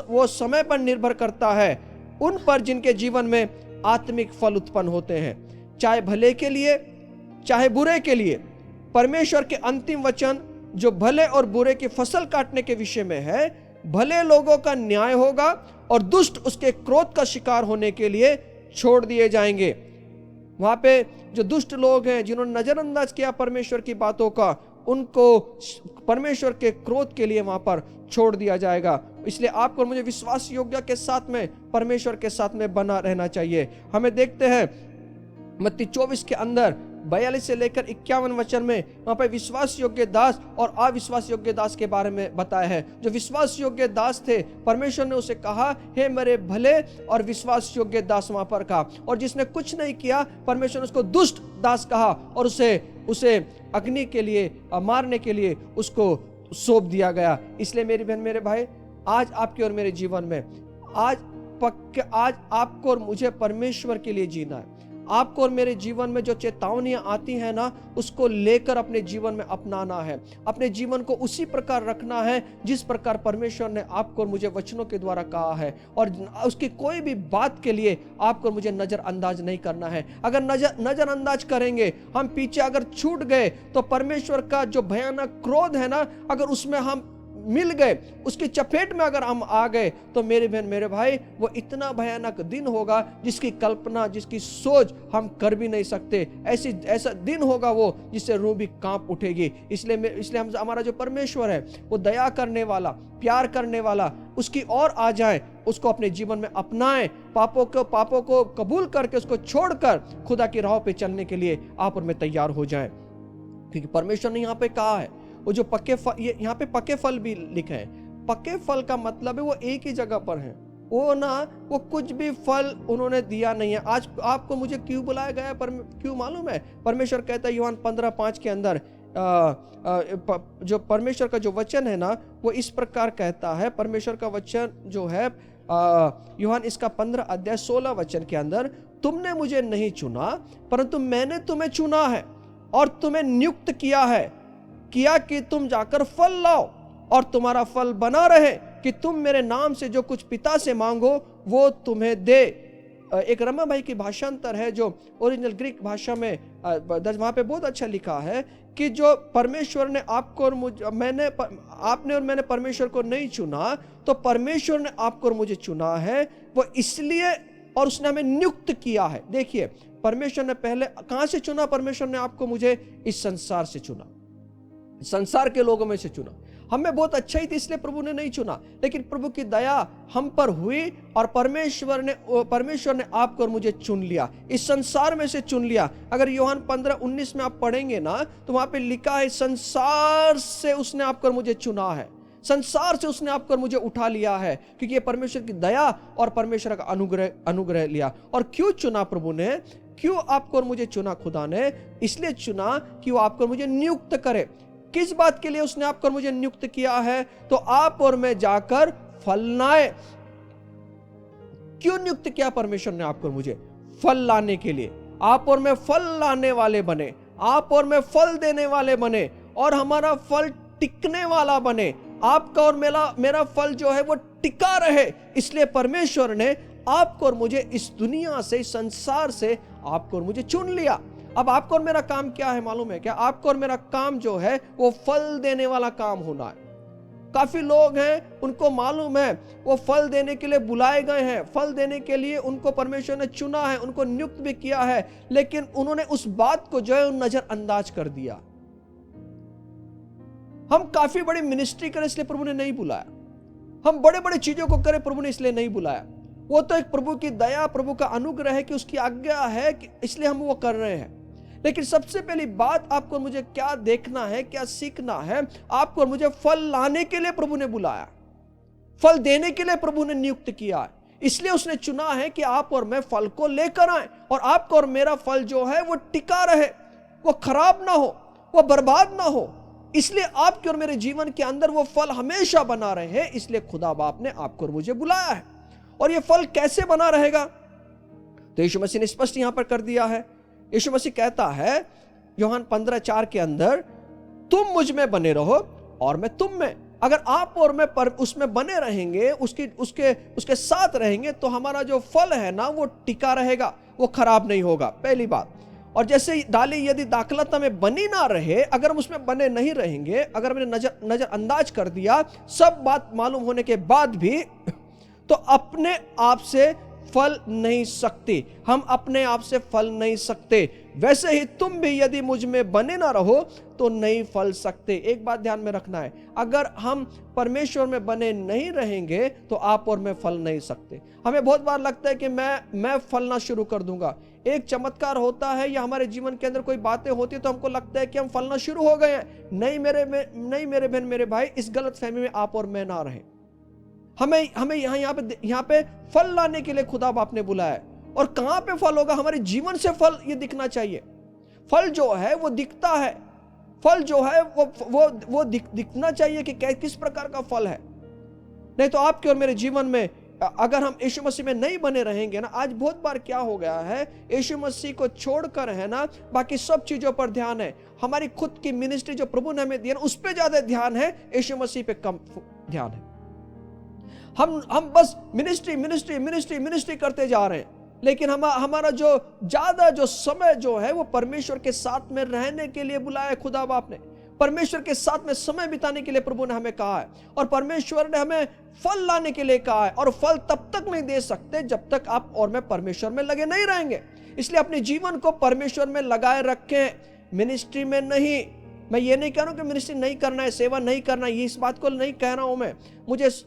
वो समय पर निर्भर करता है उन पर जिनके जीवन में आत्मिक फल उत्पन्न होते हैं, चाहे भले के लिए चाहे बुरे के लिए। परमेश्वर के अंतिम वचन जो भले और बुरे की फसल काटने के विषय में है, भले लोगों का न्याय होगा और दुष्ट उसके क्रोध का शिकार होने के लिए छोड़ दिए जाएंगे। वहां पे जो दुष्ट लोग हैं, जिन्होंने नजरअंदाज किया परमेश्वर की बातों का, उनको परमेश्वर के क्रोध के लिए वहां पर छोड़ दिया जाएगा। इसलिए आपको और मुझे विश्वास योग्य के साथ में, परमेश्वर के साथ में बना रहना चाहिए। हमें देखते हैं मत्ती 24 के अंदर 42 से लेकर 51 वचन में वहां पर विश्वास योग्य दास और अविश्वास योग्य दास के बारे में बताया है। जो विश्वास योग्य दास थे, परमेश्वर ने उसे कहा, हे मेरे भले और विश्वास योग्य दास वहां पर कहा, और जिसने कुछ नहीं किया, परमेश्वर ने उसको दुष्ट दास कहा और उसे अग्नि के लिए मारने के लिए उसको सौंप दिया गया। इसलिए मेरी बहन, मेरे भाई, आज आपके और मेरे जीवन में आज आपको और मुझे परमेश्वर के लिए जीना है। आपको और मेरे जीवन में जो चेतावनियां आती हैं ना, उसको लेकर अपने जीवन में अपनाना है। अपने जीवन को उसी प्रकार रखना है जिस प्रकार परमेश्वर ने आपको और मुझे वचनों के द्वारा कहा है, और उसकी कोई भी बात के लिए आपको और मुझे नजरअंदाज नहीं करना है। अगर नजरअंदाज करेंगे, हम पीछे अगर छूट गए, तो परमेश्वर का जो भयानक क्रोध है ना, अगर उसमें हम मिल गए, उसकी चपेट में अगर हम आ गए, तो मेरे बहन, मेरे भाई, वो इतना भयानक दिन होगा जिसकी कल्पना, जिसकी सोच हम कर भी नहीं सकते। ऐसा दिन होगा वो जिससे रूह भी कांप उठेगी। इसलिए हम हमारा जो परमेश्वर है, वो दया करने वाला, प्यार करने वाला, उसकी ओर आ जाए, उसको अपने जीवन में अपनाएं, पापों को कबूल करके उसको छोड़कर खुदा की राह पे चलने के लिए आप और मैं तैयार हो जाएं। क्योंकि परमेश्वर ने यहाँ पे कहा है, वो जो पक्के फल, यहाँ पे पक्के फल भी लिखे हैं। पक्के फल का मतलब है वो एक ही जगह पर है, वो कुछ भी फल उन्होंने दिया नहीं है। आज आपको मुझे क्यों बुलाया गया है, क्यों मालूम है? परमेश्वर कहता है यूहन्ना 15:5 के अंदर, जो परमेश्वर का जो वचन है ना, वो इस प्रकार कहता है। परमेश्वर का वचन जो है यूहन्ना इसका 15:16 वचन के अंदर, तुमने मुझे नहीं चुना, परंतु मैंने तुम्हें चुना है और तुम्हें नियुक्त किया कि तुम जाकर फल लाओ और तुम्हारा फल बना रहे, कि तुम मेरे नाम से जो कुछ पिता से मांगो वो तुम्हें दे। एक रमा भाई की भाषांतर है जो ओरिजिनल ग्रीक भाषा में वहां पे बहुत अच्छा लिखा है कि जो परमेश्वर ने आपको और आपने और मैंने परमेश्वर को नहीं चुना, तो परमेश्वर ने आपको और मुझे चुना है, वो इसलिए, और उसने हमें नियुक्त किया है। देखिए, परमेश्वर ने पहले कहां से चुना? परमेश्वर ने आपको मुझे इस संसार से चुना, संसार के लोगों में से चुना। हमें बहुत अच्छा ही थी, इसलिए प्रभु ने नहीं चुना, लेकिन प्रभु की दया हम पर हुई और परमेश्वर ने आपको और मुझे चुन लिया, इस संसार में से चुन लिया। अगर यूहन्ना 15:19 में आप पढ़ेंगे ना, तो वहां पे लिखा है, संसार से उसने आपको और मुझे चुना है, संसार से उसने आपको और मुझे उठा लिया है, क्योंकि ये परमेश्वर की दया और परमेश्वर का अनुग्रह लिया। और क्यों चुना प्रभु ने? क्यों आपको और मुझे चुना खुदा ने? इसलिए चुना कि वो आपको और मुझे नियुक्त करे। किस बात के लिए उसने आपको और मुझे नियुक्त किया है? तो आप और मैं जाकर फल लाएं। क्यों नियुक्त किया परमेश्वर ने आपको और मुझे? फल लाने के लिए। आप और मैं फल लाने वाले बने, आप और मैं फल देने वाले बने, और हमारा फल टिकने वाला बने। आपका और मेरा फल जो है वो टिका रहे। इसलिए परमेश्वर ने आपको और मुझे इस दुनिया से, इस संसार से आपको और मुझे चुन लिया। अब आपको और मेरा काम क्या है मालूम है क्या? आपको और मेरा काम जो है वो फल देने वाला काम होना है। काफी लोग हैं, उनको मालूम है वो फल देने के लिए बुलाए गए हैं, फल देने के लिए उनको परमेश्वर ने चुना है, उनको नियुक्त भी किया है, लेकिन उन्होंने उस बात को जो है नजरअंदाज कर दिया। हम काफी बड़ी मिनिस्ट्री करें इसलिए प्रभु ने नहीं बुलाया, हम बड़े बड़े चीजों को करें प्रभु ने इसलिए नहीं बुलाया। वो तो एक प्रभु की दया, प्रभु का अनुग्रह है कि उसकी आज्ञा है कि इसलिए हम वो कर रहे हैं। लेकिन सबसे पहली बात आपको मुझे क्या देखना है, क्या सीखना है? आपको और मुझे फल लाने के लिए प्रभु ने बुलाया, फल देने के लिए प्रभु ने नियुक्त किया है। इसलिए उसने चुना है कि आप और मैं फल को लेकर आए, और आपका और मेरा फल जो है वो टिका रहे, वो खराब ना हो, वो बर्बाद ना हो। इसलिए आपके और मेरे जीवन के अंदर वो फल हमेशा बना रहे हैं। इसलिए खुदा बाप ने आपको और मुझे बुलाया है। और ये फल कैसे बना रहेगा? तो यीशु मसीह ने स्पष्ट यहां पर कर दिया है। यीशु मसीह कहता है यूहन्ना 15:4 के अंदर, तुम मुझ में बने रहो और मैं तुम में। अगर आप और मैं उसमें बने रहेंगे, उसके साथ रहेंगे, तो हमारा जो फल है ना वो टिका रहेगा, वो खराब नहीं होगा, पहली बात। और जैसे डाली यदि दाखलता में बनी ना रहे, अगर हम उसमें बने नहीं रहेंगे, अगर हमने नजरअंदाज कर दिया सब बात मालूम होने के बाद भी, तो अपने आप से फल नहीं सकते, हम अपने आप से फल नहीं सकते। वैसे ही तुम भी यदि मुझ में बने ना रहो, तो नहीं फल सकते। एक बात ध्यान में रखना है, अगर हम परमेश्वर में बने नहीं रहेंगे तो आप और मैं फल नहीं सकते। हमें बहुत बार लगता है कि मैं फलना शुरू कर दूंगा। एक चमत्कार होता है या हमारे जीवन के अंदर कोई बातें होती है तो हमको लगता है कि हम फलना शुरू हो गए हैं। नहीं मेरे बहन मेरे भाई, इस गलत फहमी में आप और मैं ना रहें। हमें यहाँ पे फल लाने के लिए खुदा बाप ने बुलाया है। और कहां पे फल होगा? हमारे जीवन से फल ये दिखना चाहिए। फल जो है वो दिखता है, फल जो है वो दिखना चाहिए कि किस प्रकार का फल है। नहीं तो आपके और मेरे जीवन में अगर हम यीशु मसीह में नहीं बने रहेंगे ना, आज बहुत बार क्या हो गया है, यीशु मसीह को छोड़कर है ना बाकी सब चीजों पर ध्यान है। हमारी खुद की मिनिस्ट्री जो प्रभु ने हमें दी है उस पर ज्यादा ध्यान है, यीशु मसीह पे कम ध्यान है। हम बस मिनिस्ट्री करते जा रहे हैं, लेकिन हमारा जो ज्यादा जो समय जो है वो परमेश्वर के साथ में रहने के लिए बुलाया है खुदा बाप ने। परमेश्वर के साथ में समय बिताने के लिए प्रभु ने हमें कहा है, और परमेश्वर ने हमें फल लाने के लिए कहा है। और फल तब तक नहीं दे सकते जब तक आप और मैं परमेश्वर में लगे नहीं रहेंगे। इसलिए अपने जीवन को परमेश्वर में लगाए रखें, मिनिस्ट्री में नहीं। मैं ये नहीं कह रहा हूं कि मिनिस्ट्री नहीं करना है, सेवा नहीं करना है, ये इस बात को नहीं कह रहा हूं मैं।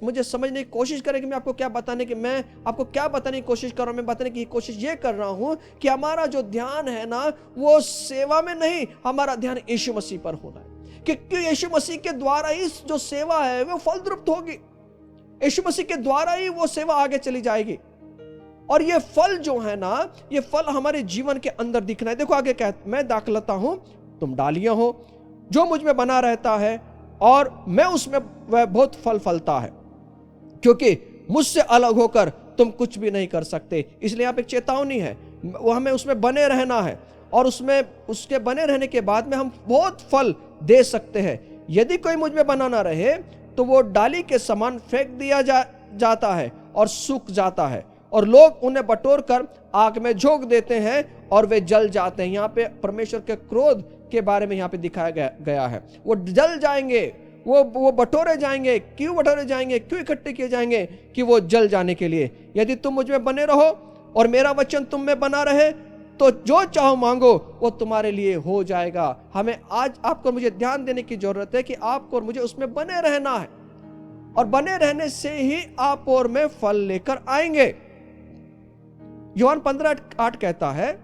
मुझे समझने की कोशिश करें कि मैं आपको क्या बताने की कोशिश कर रहा हूं। मैं बताने की कोशिश ये कर रहा हूं कि हमारा जो ध्यान है ना वो सेवा में नहीं, हमारा ध्यान यीशु मसीह पर होना है। क्योंकि यीशु मसीह के द्वारा ही जो सेवा है वो फलद्रुप्त होगी। यीशु मसीह के द्वारा ही वो सेवा आगे चली जाएगी। और ये फल जो है ना, ये फल हमारे जीवन के अंदर दिखना है। देखो आगे कहता, मैं दाखलता हूं, तुम डालियां हो, जो मुझ में बना रहता है और मैं उसमें वह बहुत फल फलता है, क्योंकि मुझसे अलग होकर तुम कुछ भी नहीं कर सकते। इसलिए यहाँ पे एक चेतावनी है, वो हमें उसमें बने रहना है, और उसके बने रहने के बाद में हम बहुत फल दे सकते हैं। यदि कोई मुझ में बना ना रहे तो वो डाली के समान फेंक दिया जाता है और सूख जाता है, और लोग उन्हें बटोर कर आग में झोंक देते हैं और वे जल जाते हैं। यहाँ पे परमेश्वर के क्रोध के बारे में यहाँ पे दिखाया गया है। वो जल जाएंगे, वो बटोरे जाएंगे। क्यों बटोरे जाएंगे, क्यों इकट्ठे किए जाएंगे? कि वो जल जाने के लिए। यदि तुम मुझ में बने रहो और मेरा वचन तुम में बना रहे तो जो चाहो मांगो वो तुम्हारे लिए हो जाएगा। हमें आज आपको मुझे ध्यान देने की जरूरत है कि आपको और मुझे उसमें बने रहना है, और बने रहने से ही आप और मैं फल लेकर आएंगे। यूहन्ना 15:8 कहता है,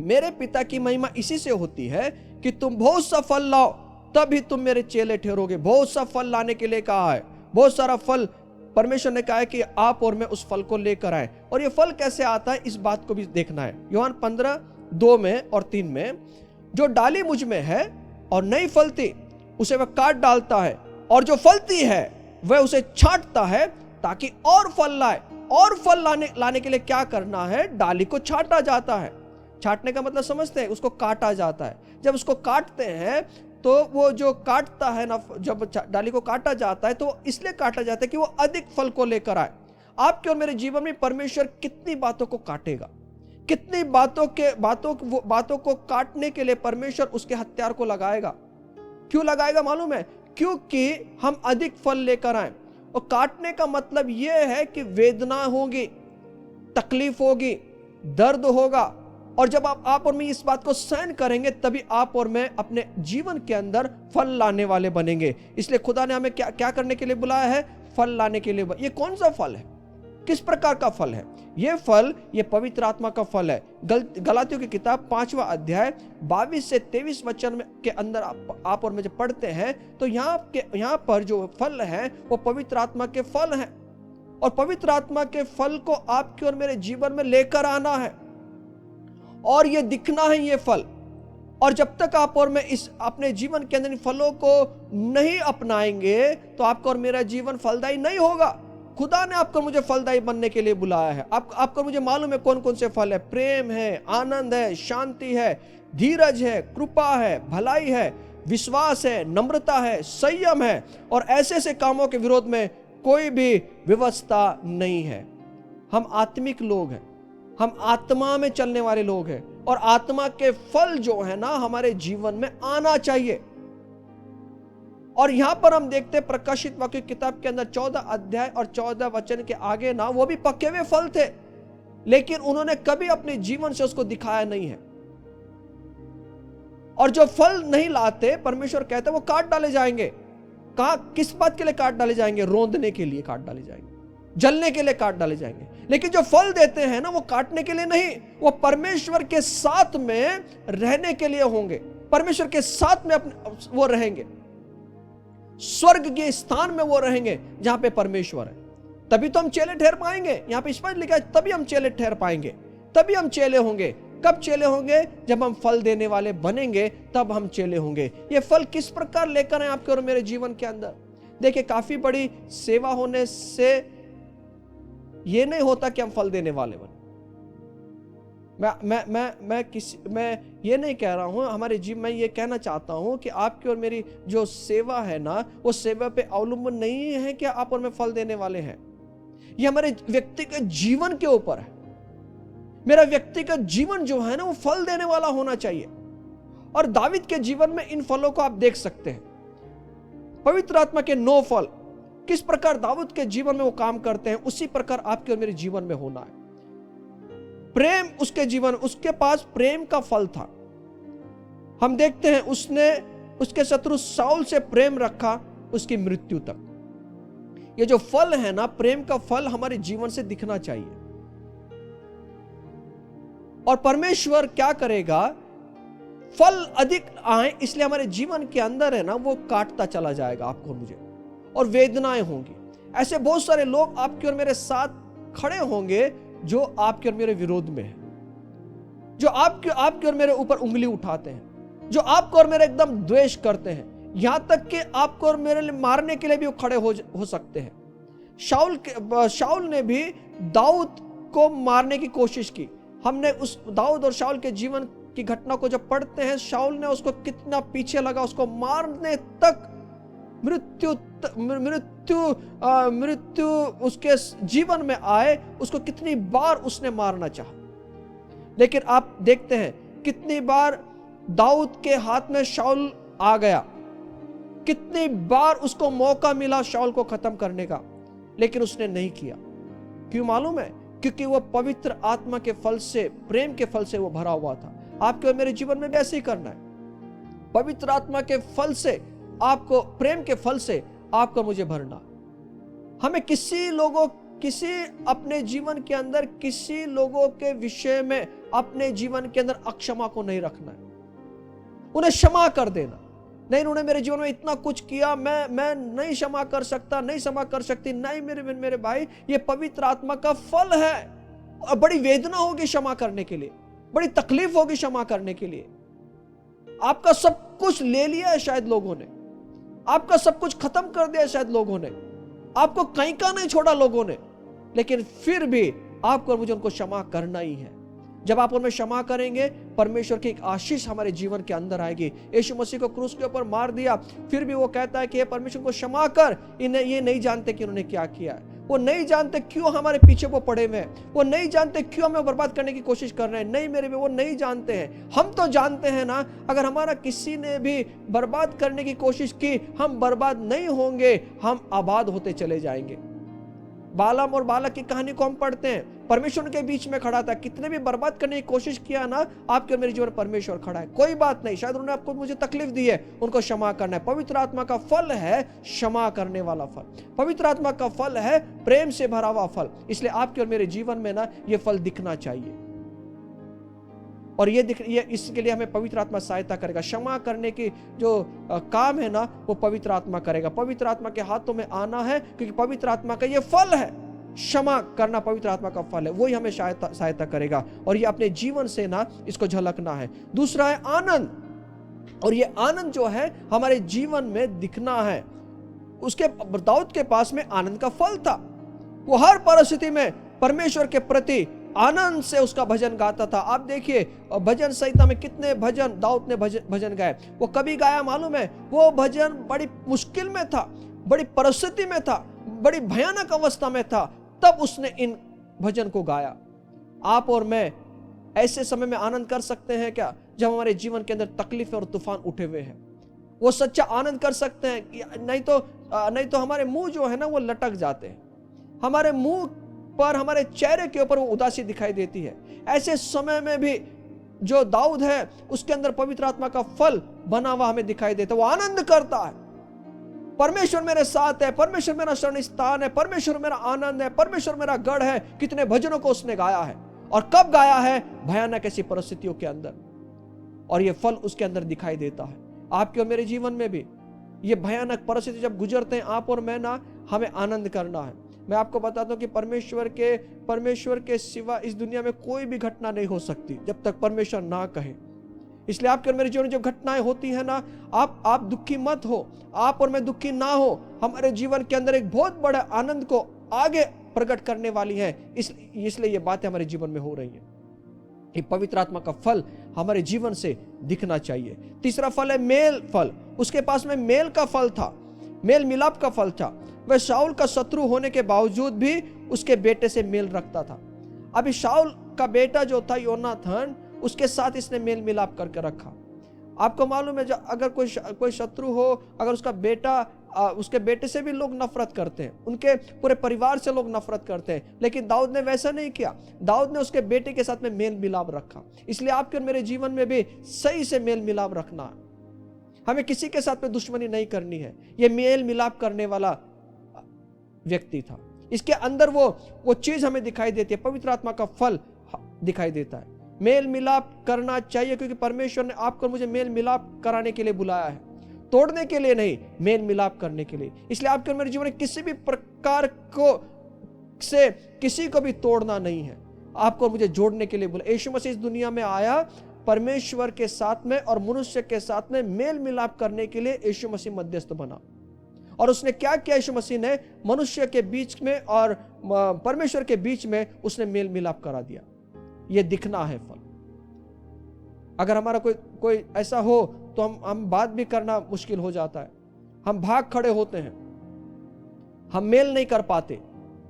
मेरे पिता की महिमा इसी से होती है कि तुम बहुत सा फल लाओ, तभी तुम मेरे चेले ठहरोगे। बहुत सा फल लाने के लिए कहा है, बहुत सारा फल परमेश्वर ने कहा है कि आप और मैं उस फल को लेकर आए। और ये फल कैसे आता है, इस बात को भी देखना है। यूहन्ना 15:2 में और 3 में, जो डाली मुझ में है और नहीं फलती उसे वह काट डालता है, और जो फलती है वह उसे छांटता है ताकि और फल लाए। और फल लाने के लिए क्या करना है? डाली को छांटा जाता है। छांटने का मतलब समझते हैं, उसको काटा जाता है। जब उसको काटते हैं तो वो जो काटता है ना, जब डाली को काटा जाता है तो इसलिए काटा जाता है कि वो अधिक फल को लेकर आए। आपके और मेरे जीवन में परमेश्वर कितनी बातों को काटेगा, कितनी बातों को काटने के लिए परमेश्वर उसके हथियार को लगाएगा। क्यों लगाएगा मालूम है? क्योंकि हम अधिक फल लेकर आए। और काटने का मतलब यह है कि वेदना होगी, तकलीफ होगी, दर्द होगा, और जब आप और मैं इस बात को सहन करेंगे तभी आप और मैं अपने जीवन के अंदर फल लाने वाले बनेंगे। इसलिए खुदा ने हमें क्या करने के लिए बुलाया है? फल लाने के लिए। ये कौन सा फल है, किस प्रकार का फल है? ये फल, ये पवित्र आत्मा का फल है। गलातियों की किताब 5वां अध्याय 22 से 23 वचन के अंदर आप और मैं जब पढ़ते हैं तो यहाँ पर जो फल है वो पवित्र आत्मा के फल हैं, और पवित्र आत्मा के फल को आपके और मेरे जीवन में लेकर आना है, और ये दिखना है ये फल। और जब तक आप और मैं इस अपने जीवन के अंदर इन फलों को नहीं अपनाएंगे तो आपका और मेरा जीवन फलदायी नहीं होगा। खुदा ने आपको मुझे फलदायी बनने के लिए बुलाया है। आपको मुझे मालूम है कौन कौन से फल है। प्रेम है, आनंद है, शांति है, धीरज है, कृपा है, भलाई है, विश्वास है, नम्रता है, संयम है, और ऐसे कामों के विरोध में कोई भी व्यवस्था नहीं है। हम आत्मिक लोग हैं, हम आत्मा में चलने वाले लोग हैं, और आत्मा के फल जो है ना हमारे जीवन में आना चाहिए। और यहां पर हम देखते हैं प्रकाशित वाक्य किताब के अंदर 14 अध्याय और 14 वचन के आगे ना, वो भी पके हुए फल थे, लेकिन उन्होंने कभी अपने जीवन से उसको दिखाया नहीं है। और जो फल नहीं लाते, परमेश्वर कहते हैं वो काट डाले जाएंगे। कहा, किस बात के लिए काट डाले जाएंगे? रोंदने के लिए काट डाले जाएंगे, जलने के लिए काट डाले जाएंगे। लेकिन जो फल देते हैं ना, वो काटने के लिए नहीं, वो परमेश्वर के साथ में रहने के लिए होंगे। परमेश्वर के साथ में अपने वो रहेंगे, स्वर्ग के स्थान में वो रहेंगे जहां पे परमेश्वर है। तभी तो हम चेले ठहर पाएंगे। यहां पे स्पष्ट लिखा है, तभी हम चेले ठहर पाएंगे, तभी हम चेले होंगे। कब चेले होंगे? जब हम फल देने वाले बनेंगे, तब हम चेले होंगे। ये फल किस प्रकार लेकर आए आपके और मेरे जीवन के अंदर? देखिए, काफी बड़ी सेवा होने से ये नहीं होता कि हम फल देने वाले बने। मैं ये नहीं कह रहा हूं हमारे जीवन में, ये कहना चाहता हूं कि आपकी और मेरी जो सेवा है ना, वो सेवा पे अवलंबन नहीं है कि आप और मैं फल देने वाले हैं। ये हमारे व्यक्तिगत जीवन के ऊपर है। मेरा व्यक्तिगत जीवन जो है ना, वो फल देने वाला होना चाहिए। और दावीद के जीवन में इन फलों को आप देख सकते हैं। पवित्र आत्मा के 9 फल किस प्रकार दाऊद के जीवन में वो काम करते हैं, उसी प्रकार आपके और मेरे जीवन में होना है। प्रेम उसके जीवन, उसके पास प्रेम का फल था। हम देखते हैं उसने उसके शत्रु शाऊल से प्रेम रखा उसकी मृत्यु तक। ये जो फल है ना, प्रेम का फल हमारे जीवन से दिखना चाहिए। और परमेश्वर क्या करेगा? फल अधिक आए, इसलिए हमारे जीवन के अंदर है ना, वो काटता चला जाएगा आपको और मुझे, और वेदनाएं होंगी। ऐसे बहुत सारे लोग आपके और मेरे साथ खड़े होंगे जो आपके और मेरे विरोध में है, जो आपके और मेरे ऊपर उंगली उठाते हैं, जो आपको और मेरे एकदम द्वेष करते हैं, यहां तक कि आपको और मेरे लिए मारने के लिए भी वो खड़े हो सकते हैं। शाऊल ने भी दाऊद को मारने की कोशिश की। हमने उस दाऊद और शाऊल के जीवन की घटना को जब पढ़ते हैं, शाऊल ने उसको कितना पीछे लगा, उसको मारने तक, मृत्यु उसके जीवन में आए, उसको कितनी बार उसने मारना चाहा। लेकिन आप देखते हैं कितनी बार दाऊद के हाथ में शाऊल आ गया, कितनी बार उसको मौका मिला शाऊल को खत्म करने का, लेकिन उसने नहीं किया। क्यों मालूम है? क्योंकि वो पवित्र आत्मा के फल से, प्रेम के फल से वो भरा हुआ था। आपके और मेरे जीवन में भी ऐसे ही करना है। पवित्र आत्मा के फल से आपको, प्रेम के फल से आपको मुझे भरना। हमें किसी अपने जीवन के अंदर किसी लोगों के विषय में अपने जीवन के अंदर अक्षमा को नहीं रखना है, उन्हें क्षमा कर देना। नहीं, उन्होंने मेरे जीवन में इतना कुछ किया, मैं नहीं क्षमा कर सकता, नहीं क्षमा कर सकती। नहीं मेरे भाई, ये पवित्र आत्मा का फल है। और बड़ी वेदना होगी क्षमा करने के लिए, बड़ी तकलीफ होगी क्षमा करने के लिए। आपका सब कुछ ले लिया है शायद लोगों ने, आपका सब कुछ खत्म कर दिया शायद लोगों ने, आपको कहीं का नहीं छोड़ा लोगों ने, लेकिन फिर भी आपको और मुझे उनको क्षमा करना ही है। जब आप उनमें क्षमा करेंगे, परमेश्वर की एक आशीष हमारे जीवन के अंदर आएगी। यीशु मसीह को क्रूस के ऊपर मार दिया, फिर भी वो कहता है कि हे परमेश्वर को क्षमा कर, इन्हें ये नहीं जानते कि उन्होंने क्या किया है। वो नहीं जानते क्यों हमारे पीछे वो पड़े हुए हैं, वो नहीं जानते क्यों हमें बर्बाद करने की कोशिश कर रहे हैं। नहीं मेरे भी, वो नहीं जानते हैं। हम तो जानते हैं ना, अगर हमारा किसी ने भी बर्बाद करने की कोशिश की, हम बर्बाद नहीं होंगे, हम आबाद होते चले जाएंगे। बालाम और बालक की कहानी को हम पढ़ते हैं। परमेश्वर उनके बीच में खड़ा था, कितने भी बर्बाद करने की कोशिश किया ना, आपके और मेरे जीवन परमेश्वर खड़ा है। कोई बात नहीं, शायद उन्होंने आपको मुझे तकलीफ दी है, उनको क्षमा करना है। पवित्र आत्मा का फल है क्षमा करने वाला फल, पवित्र आत्मा का फल है प्रेम से भरा हुआ फल। इसलिए आपके और मेरे जीवन में ना ये फल दिखना चाहिए, और ये इसके लिए हमें पवित्र आत्मा सहायता करेगा। क्षमा करने की जो काम है ना, वो पवित्र आत्मा करेगा। पवित्र आत्मा के हाथों में आना है, क्योंकि पवित्र आत्मा का ये फल है, क्षमा करना पवित्र आत्मा का फल है, वही हमें सहायता करेगा। और ये अपने जीवन से ना इसको झलकना है। दूसरा है आनंद, और ये आनंद जो है हमारे जीवन में दिखना है। उसके दाऊद के पास में आनंद का फल था। वो हर परिस्थिति में परमेश्वर के प्रति आनंद से उसका भजन गाता था। आप देखिए भजन संहिता में कितने भजन दाऊद ने भजन गाए। वो कभी गाया मालूम है? वो भजन बड़ी मुश्किल में था, बड़ी परिस्थिति में था, बड़ी भयानक अवस्था में था, तब उसने इन भजन को गाया। आप और मैं ऐसे समय में आनंद कर सकते हैं क्या, जब हमारे जीवन के अंदर तकलीफ और तूफान उठे हुए हैं? वो सच्चा आनंद कर सकते हैं? नहीं तो हमारे मुंह जो है ना, वो लटक जाते हैं, हमारे मुंह पर, हमारे चेहरे के ऊपर वो उदासी दिखाई देती है। ऐसे समय में भी जो दाऊद है उसके अंदर पवित्र आत्मा का फल बना हुआ हमें दिखाई देता है। वो आनंद करता है, परमेश्वर मेरे साथ है, परमेश्वर मेरा शरण स्थान है, परमेश्वर मेरा आनंद है, परमेश्वर मेरा गढ़ है। कितने भजनों को उसने गाया है, और कब गाया है? भयानक ऐसी परिस्थितियों के अंदर, और ये फल उसके अंदर दिखाई देता है। आपके और मेरे जीवन में भी ये भयानक परिस्थिति जब गुजरते हैं, आप और मैं ना, हमें आनंद करना है। मैं आपको बताता हूं कि परमेश्वर के सिवा इस दुनिया में कोई भी घटना नहीं हो सकती जब तक परमेश्वर ना कहे। इसलिए आपके और मेरे जीवन में जब घटनाएं होती हैं ना, आप दुखी मत हो, आप और मैं दुखी ना हो। हमारे जीवन के अंदर एक बहुत बड़े आनंद को आगे प्रकट करने वाली है, इसलिए ये बातें हमारे जीवन में हो रही हैं। ये पवित्र आत्मा का फल हमारे जीवन से दिखना चाहिए। तीसरा फल है मेल फल। उसके पास में मेल का फल था, मेल मिलाप का फल था। वह शाऊल का शत्रु होने के बावजूद भी उसके बेटे से मेल रखता था। अभी शाऊल का बेटा जो था योनाथन, उसके साथ इसने मेल मिलाप करके रखा। आपको मालूम है, अगर कोई शत्रु हो, अगर उसका बेटा, उसके बेटे से भी लोग नफरत करते हैं, उनके पूरे परिवार से लोग नफरत करते हैं, लेकिन दाऊद ने वैसा नहीं किया। दाऊद ने उसके बेटे के साथ में मेल मिलाप रखा। इसलिए आपके और मेरे जीवन में भी सही से मेल मिलाप रखना है। हमें किसी के साथ में दुश्मनी नहीं करनी है। यह मेल मिलाप करने वाला व्यक्ति था। इसके अंदर वो चीज हमें दिखाई देती है, पवित्र आत्मा का फल दिखाई देता है। मेल मिलाप करना चाहिए, क्योंकि परमेश्वर ने आपको मुझे मेल मिलाप कराने के लिए बुलाया है, तोड़ने के लिए नहीं, मेल मिलाप करने के लिए। इसलिए आपके मेरे जीवन में किसी भी प्रकार से किसी को भी तोड़ना नहीं है, आपको मुझे जोड़ने के लिए बुलाया। यीशु मसीह इस दुनिया में आया परमेश्वर के साथ में और मनुष्य के साथ में मेल मिलाप करने के लिए। यीशु मसीह मध्यस्थ बना, और उसने क्या किया? यीशु मसीह ने मनुष्य के बीच में और परमेश्वर के बीच में उसने मेल मिलाप करा दिया। यह दिखना है फल। अगर हमारा कोई ऐसा हो तो हम बात भी करना मुश्किल हो जाता है, हम भाग खड़े होते हैं, हम मेल नहीं कर पाते।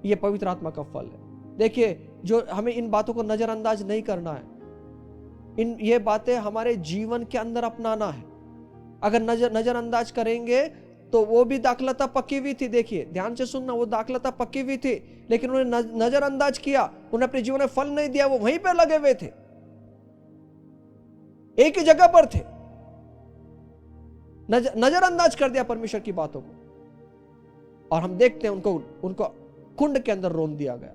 यह पवित्र आत्मा का फल है। देखिए, जो हमें इन बातों को नजरअंदाज नहीं करना है, ये बातें हमारे जीवन के अंदर अपनाना है। अगर नजरअंदाज करेंगे तो वो भी दाखलता पक्की हुई थी। देखिए, ध्यान से सुनना, वो दाखलता पक्की हुई थी, लेकिन उन्होंने नजरअंदाज किया, उन्होंने अपने जीवन में फल नहीं दिया, वो वहीं पर लगे हुए थे, एक ही जगह पर थे, नजरअंदाज कर दिया परमेश्वर की बातों को, और हम देखते हैं उनको कुंड के अंदर रोन दिया गया।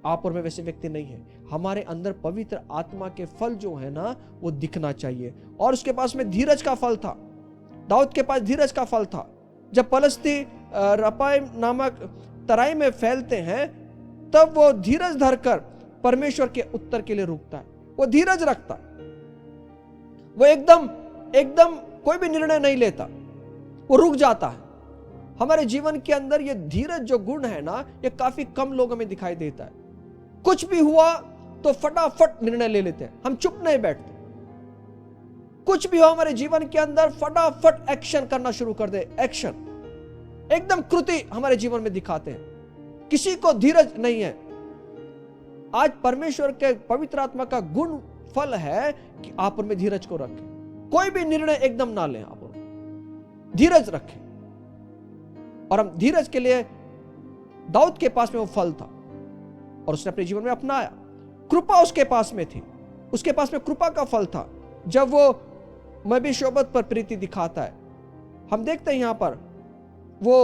आप और मैं वैसे व्यक्ति नहीं है। हमारे अंदर पवित्र आत्मा के फल जो है ना, वो दिखना चाहिए। और उसके पास में धीरज का फल था। दाऊद के पास धीरज का फल था। जब पलस्ती रपाइम नामक तराई में फैलते हैं, तब वो धीरज धरकर परमेश्वर के उत्तर के लिए रुकता है। वो धीरज रखता है, वो एकदम कोई भी निर्णय नहीं लेता, वो रुक जाता है। हमारे जीवन के अंदर ये धीरज जो गुण है ना, ये काफी कम लोगों में दिखाई देता है। कुछ भी हुआ तो फटाफट निर्णय ले लेते हैं, हम चुप नहीं बैठते। कुछ भी हो हमारे जीवन के अंदर, फटाफट एक्शन करना शुरू कर दे, एक्शन, एकदम कृति हमारे जीवन में दिखाते हैं। किसी को धीरज नहीं है। आज परमेश्वर के पवित्र आत्मा का गुण फल है कि आप उनमें धीरज को रखें। कोई भी निर्णय एकदम ना लें, आप धीरज रखें। और हम धीरज के लिए, दाऊद के पास में वो फल था और उसने अपने जीवन में अपनाया। कृपा उसके पास में थी, उसके पास में कृपा का फल था। जब वो मबीशोबत पर प्रीति दिखाता है, हम देखते हैं यहां पर वो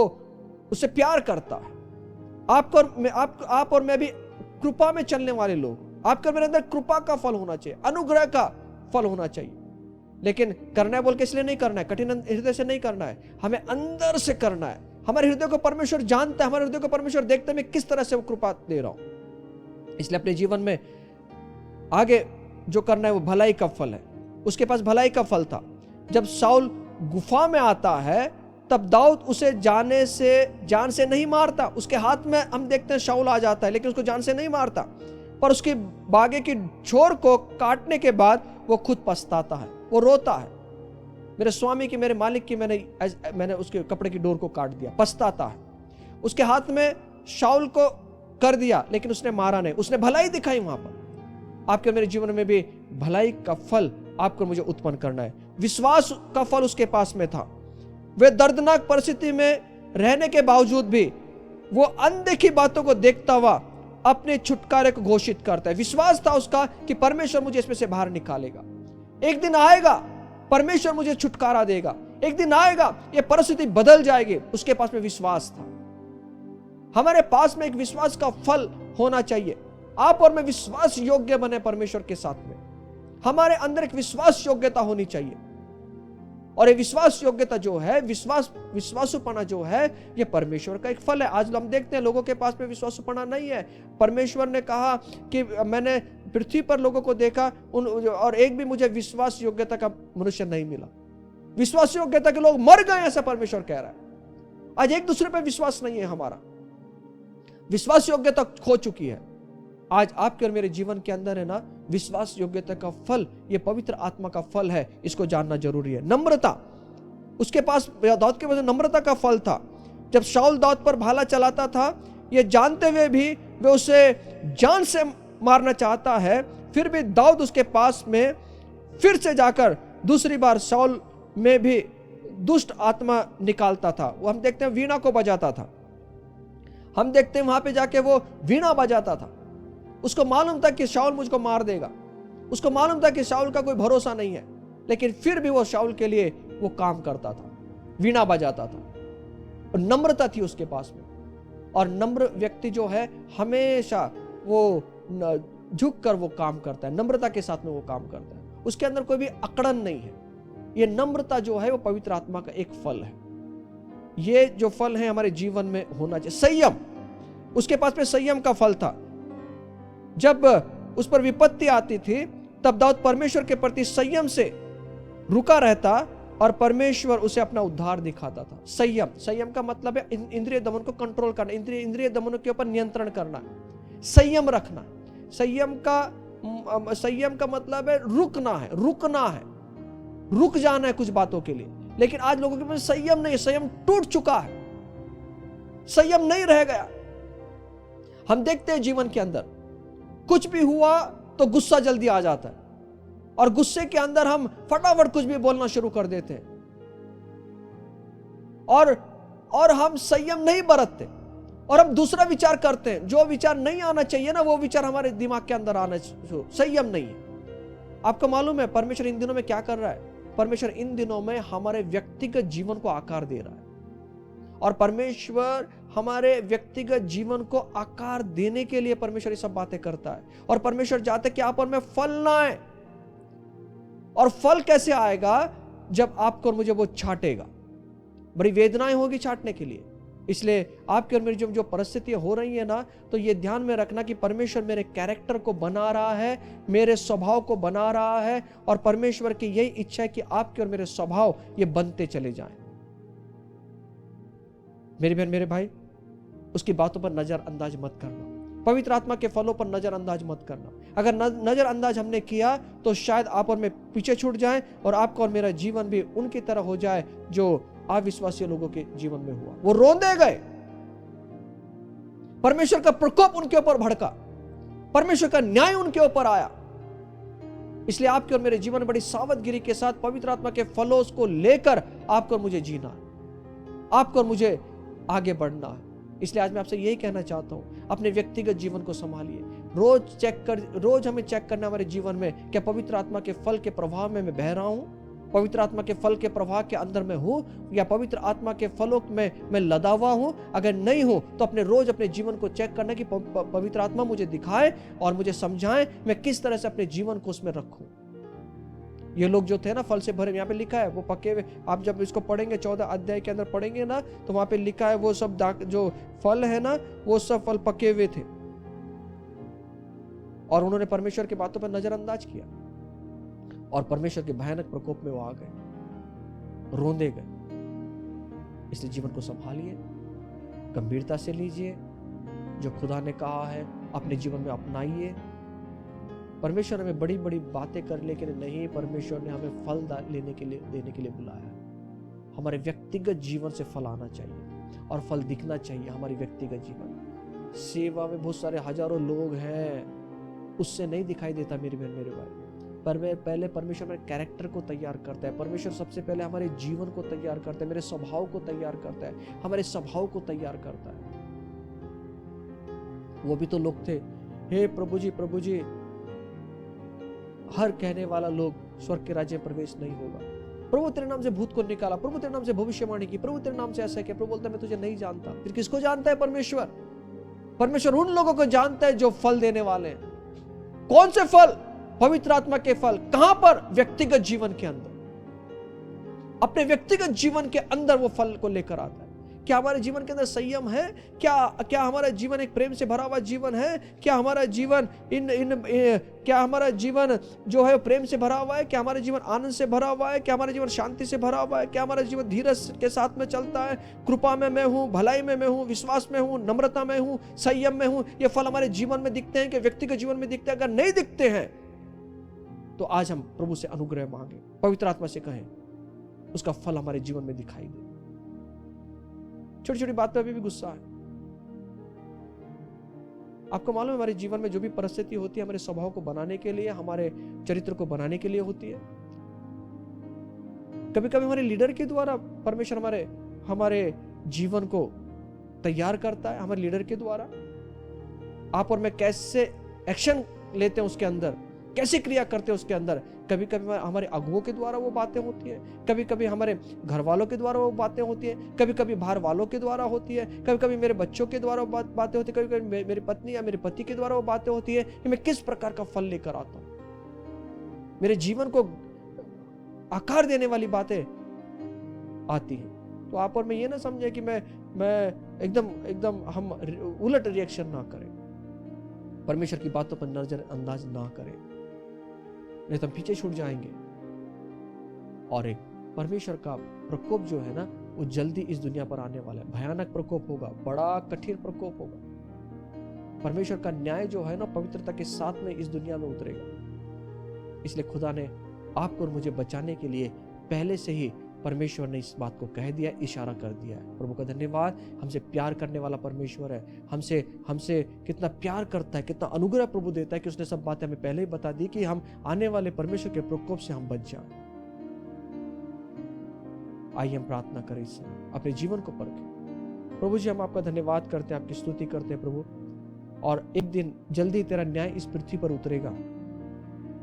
उससे प्यार करता है। आप और मैं भी कृपा में चलने वाले लोग। आपके मेरे अंदर कृपा का फल होना चाहिए, अनुग्रह का फल होना चाहिए। लेकिन करना है बोल के इसलिए नहीं करना है, कठिन हृदय से नहीं करना है, हमें अंदर से करना है। हमारे हृदय को परमेश्वर जानता है, हमारे हृदय को परमेश्वर देखते हैं मैं किस तरह से वो कृपा दे रहा हूं। इसलिए अपने जीवन में आगे जो करना है वो भलाई का फल है। उसके पास भलाई का फल था। जब शाऊल गुफा में आता है, तब दाऊद उसे जान से नहीं मारता। उसके हाथ में हम देखते हैं शाऊल आ जाता है, लेकिन उसको जान से नहीं मारता, पर उसकी बागे की छोर को काटने के बाद वो खुद पछताता है, वो रोता है, मेरे स्वामी की, मेरे मालिक की मैंने उसके कपड़े की डोर को काट दिया, पछताता है। उसके हाथ में शाऊल को कर दिया, लेकिन उसने मारा नहीं, उसने भलाई दिखाई वहां पर। आपके मेरे जीवन में भी भलाई का फल आपको मुझे उत्पन्न करना है। विश्वास का फल उसके पास में था। वे दर्दनाक परिस्थिति में रहने के बावजूद भी वो अनदेखी बातों को देखता हुआ अपने छुटकारे को घोषित करता है। विश्वास था उसका कि परमेश्वर मुझे इसमें से बाहर निकालेगा, एक दिन आएगा परमेश्वर मुझे छुटकारा देगा, एक दिन आएगा ये परिस्थिति बदल जाएगी। उसके पास में विश्वास था। हमारे पास में एक विश्वास का फल होना चाहिए। आप और मैं विश्वास योग्य बने परमेश्वर के साथ में। हमारे अंदर एक विश्वास योग्यता होनी चाहिए, और ये विश्वास योग्यता जो है, विश्वासूपना जो है, ये परमेश्वर का एक फल है। आज हम देखते हैं लोगों के पास में विश्वासूपना नहीं है। परमेश्वर ने कहा कि मैंने पृथ्वी पर लोगों को देखा और एक भी मुझे विश्वास योग्यता का मनुष्य नहीं मिला। विश्वास योग्यता के लोग मर गए, ऐसा परमेश्वर कह रहा है। आज एक दूसरे पर विश्वास नहीं है, हमारा विश्वास योग्यता खो चुकी है। आज आपके और मेरे जीवन के अंदर है ना, विश्वास योग्यता का फल, ये पवित्र आत्मा का फल है। इसको जानना जरूरी है। नम्रता, उसके पास दाऊद के पास नम्रता का फल था। जब शाऊल दाऊद पर भाला चलाता था, ये जानते हुए भी वे उसे जान से मारना चाहता है, फिर भी दाऊद उसके पास में फिर से जाकर दूसरी बार शाऊल में भी दुष्ट आत्मा निकालता था। वो हम देखते हैं वीणा को बजाता था, हम देखते हैं वहां पे जाके वो वीणा बजाता था। उसको मालूम था कि शाऊल मुझको मार देगा, उसको मालूम था कि शाऊल का कोई भरोसा नहीं है, लेकिन फिर भी वो शाऊल के लिए वो काम करता था, वीणा बजाता था। और नम्रता थी उसके पास में। और नम्र व्यक्ति जो है हमेशा वो झुक कर वो काम करता है, नम्रता के साथ में वो काम करता है। उसके अंदर कोई भी अकड़न नहीं है। ये नम्रता जो है वो पवित्र आत्मा का एक फल है। ये जो फल है हमारे जीवन में होना चाहिए। संयम, उसके पास में संयम का फल था। जब उस पर विपत्ति आती थी तब दाऊद परमेश्वर के प्रति संयम से रुका रहता और परमेश्वर उसे अपना उद्धार दिखाता था। संयम का मतलब है इंद्रिय दमन को कंट्रोल करना, इंद्रिय दमन के ऊपर नियंत्रण करना, संयम रखना। संयम का मतलब है रुकना है, रुक जाना है कुछ बातों के लिए। लेकिन आज लोगों के पास संयम नहीं, संयम टूट चुका है, संयम नहीं रह गया। हम देखते हैं जीवन के अंदर कुछ भी हुआ तो गुस्सा जल्दी आ जाता है, और गुस्से के अंदर हम फटाफट कुछ भी बोलना शुरू कर देते हैं, और हम संयम नहीं बरतते, और हम दूसरा विचार करते हैं। जो विचार नहीं आना चाहिए ना, वो विचार हमारे दिमाग के अंदर आना चाहिए। संयम नहीं है। आपको मालूम है परमेश्वर इन दिनों में क्या कर रहा है? परमेश्वर इन दिनों में हमारे व्यक्तिगत जीवन को आकार दे रहा है, और परमेश्वर हमारे व्यक्तिगत जीवन को आकार देने के लिए परमेश्वर ये सब बातें करता है। और परमेश्वर चाहता है कि आप और मैं फल ना आए। और फल कैसे आएगा? जब आपको और मुझे वो छाटेगा। बड़ी वेदनाएं होगी छाटने के लिए। इसलिए आपके और मेरी जो परिस्थितियां हो रही है ना, तो ये ध्यान में रखना कि परमेश्वर मेरे कैरेक्टर को बना रहा है, मेरे स्वभाव को बना रहा है, और परमेश्वर की यही इच्छा है कि आपके और मेरे स्वभाव ये बनते चले जाएं। मेरी बहन, मेरे भाई, उसकी बातों पर नजरअंदाज मत करना, पवित्र आत्मा के फलों पर नजरअंदाज मत करना। अगर नजरअंदाज हमने किया तो शायद आप और मैं पीछे छूट जाएं, और आपका और मेरा जीवन भी उनकी तरह हो जाए जो अविश्वासी लोगों के जीवन में हुआ। वो रोंदे गए, परमेश्वर का प्रकोप उनके ऊपर भड़का, परमेश्वर का न्याय उनके ऊपर आया। इसलिए आपके और मेरे जीवन में बड़ी सावधगिरी के साथ पवित्र आत्मा के फलों को लेकर आपको और मुझे जीना है, आपको और मुझे आगे बढ़ना है। इसलिए आज मैं आपसे यही कहना चाहता हूं, अपने व्यक्तिगत जीवन को संभालिए। रोज हमें चेक करना हमारे जीवन में, क्या पवित्र आत्मा के फल के प्रभाव में मैं बह रहा हूं, पवित्र आत्मा के फल के प्रभाव के अंदर में हूं, या पवित्र आत्मा के फलों में मैं लदा हुआ हूं। अगर नहीं हूं तो रोज अपने जीवन को चेक करना कि पवित्र आत्मा मुझे दिखाए और मुझे समझाए मैं किस तरह से अपने जीवन को उसमें रखूं। ये लोग जो थे ना फल से भरे, यहाँ पे लिखा है वो पके हुए। आप जब इसको पढ़ेंगे 14 अध्याय के अंदर पढ़ेंगे ना, तो वहां पे लिखा है वो सब जो फल है ना, वो सब फल पके हुए थे, और उन्होंने परमेश्वर की बातों पर नजरअंदाज किया, और परमेश्वर के भयानक प्रकोप में वो आ गए, रोंदे गए। इसलिए जीवन को संभालिए, गंभीरता से लीजिए, जो खुदा ने कहा है अपने जीवन में अपनाइए। परमेश्वर हमें बड़ी बड़ी बातें करने के लिए नहीं, परमेश्वर ने हमें फल देने के लिए बुलाया। हमारे व्यक्तिगत जीवन से फल आना चाहिए, और फल दिखना चाहिए हमारी व्यक्तिगत जीवन। सेवा में बहुत सारे हजारों लोग हैं, उससे नहीं दिखाई देता मेरी बहन मेरे भाई। पर पहले परमेश्वर मेरे कैरेक्टर को तैयार करता है। परमेश्वर सबसे पहले हमारे जीवन को तैयार करता है, मेरे स्वभाव को तैयार करता है, हमारे स्वभाव को तैयार करता है। वो भी तो लोग थे, हे प्रभु जी, हर कहने वाला लोग स्वर्ग के राज्य में प्रवेश नहीं होगा। प्रभु तेरे नाम से भूत को निकाला, प्रभु तेरे नाम से भविष्यवाणी की, प्रभु तेरे नाम से ऐसा किया। प्रभु बोलता है मैं तुझे नहीं जानता। फिर किसको जानता है परमेश्वर? परमेश्वर उन लोगों को जानता है जो फल देने वाले हैं। कौन से फल? पवित्र आत्मा के फल। कहां पर? व्यक्तिगत जीवन के अंदर। अपने व्यक्तिगत जीवन के अंदर वो फल को लेकर आता है। क्या हमारे जीवन के अंदर संयम है? क्या हमारा जीवन एक प्रेम से भरा हुआ जीवन है? क्या हमारा जीवन क्या हमारा जीवन जो है प्रेम से भरा हुआ है? क्या हमारा जीवन आनंद से भरा हुआ है? क्या हमारा जीवन शांति से भरा हुआ है? क्या हमारा जीवन धीरज के साथ में चलता है? कृपा में मैं हूं, भलाई में मैं हूं, विश्वास में हूं, नम्रता में हूं, संयम में हूं। ये फल हमारे जीवन में दिखते हैं कि व्यक्तिगत जीवन में दिखते हैं? अगर नहीं दिखते हैं तो आज हम प्रभु से अनुग्रह मांगे, पवित्र आत्मा से कहें उसका फल हमारे जीवन में दिखाई दे। छोटी छोटी बात पे अभी भी गुस्सा है। आपको मालूम है हमारे जीवन में जो भी परिस्थिति होती है हमारे स्वभाव को बनाने के लिए, हमारे चरित्र को बनाने के लिए होती है। कभी कभी हमारे लीडर के द्वारा परमेश्वर हमारे जीवन को तैयार करता है, हमारे लीडर के द्वारा। आप और मैं कैसे एक्शन लेते हैं उसके अंदर, कैसे क्रिया करते हैं उसके अंदर। कभी कभी हमारे अगुओं के द्वारा वो बातें होती है, कभी कभी हमारे घर वालों के द्वारा वो बातें होती है, कभी कभी बाहर वालों के द्वारा होती है, कभी कभी मेरे बच्चों के द्वारा बातें होती है, कभी कभी मेरी पत्नी या मेरे पति के द्वारा वो बातें होती है कि मैं किस प्रकार का फल लेकर आता हूं। मेरे जीवन को आकार देने वाली बातें आती हैं। तो आप और मैं ये ना समझे कि मैं एकदम हम उलट रिएक्शन ना करें, परमेश्वर की बातों पर नजरअंदाज ना करें, नहीं तो हम पीछे छूट जाएंगे। और एक परमेश्वर का प्रकोप जो है ना वो जल्दी इस दुनिया पर आने वाला है। भयानक प्रकोप होगा, बड़ा कठिन प्रकोप होगा। परमेश्वर का न्याय जो है ना पवित्रता के साथ में इस दुनिया में उतरेगा। इसलिए खुदा ने आपको और मुझे बचाने के लिए पहले से ही परमेश्वर ने इस बात को कह दिया, इशारा कर दिया है। प्रभु का धन्यवाद। हमसे प्यार करने वाला परमेश्वर है, हमसे कितना प्यार करता है, कितना अनुग्रह प्रभु देता है कि उसने सब बातें हमें पहले ही बता दी कि हम आने वाले परमेश्वर के प्रकोप से हम बच जाएं। आइए हम प्रार्थना करें, इससे अपने जीवन को परखें। प्रभु जी हम आपका धन्यवाद करते हैं, आपकी स्तुति करते हैं प्रभु। और एक दिन जल्दी तेरा न्याय इस पृथ्वी पर उतरेगा,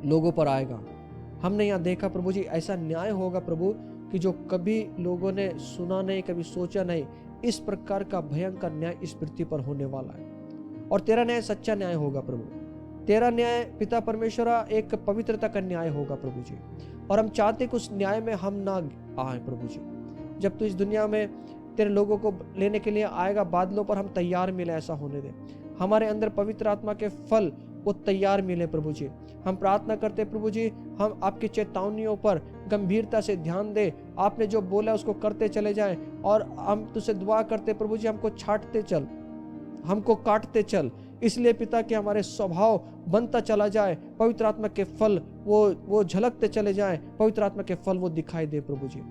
लोगों पर आएगा। हमने यहाँ देखा प्रभु जी ऐसा न्याय होगा प्रभु कि जो कभी लोगों ने सुना नहीं, कभी सोचा नहीं। इस प्रकार का भयंकर न्याय इस पृथ्वी पर होने वाला है। और तेरा न्याय सच्चा न्याय होगा प्रभु। तेरा न्याय पिता परमेश्वर एक पवित्रता का न्याय होगा प्रभु जी। और हम चाहते कि उस न्याय में हम ना आए प्रभु जी। जब तू इस दुनिया में तेरे लोगों को लेने के लिए आएगा बादलों पर, हम तैयार मिले, ऐसा होने दे। हमारे अंदर पवित्र आत्मा के फल वो तैयार मिले प्रभु जी। हम प्रार्थना करते प्रभु जी, हम आपकी चेतावनियों पर गंभीरता से ध्यान दे, आपने जो बोला उसको करते चले जाएं। और हम तुझसे दुआ करते प्रभु जी, हमको छांटते चल, हमको काटते चल, इसलिए पिता कि हमारे स्वभाव बनता चला जाए, पवित्र आत्मा के फल वो झलकते चले जाएं, पवित्र आत्मा के फल वो दिखाई दे प्रभु जी।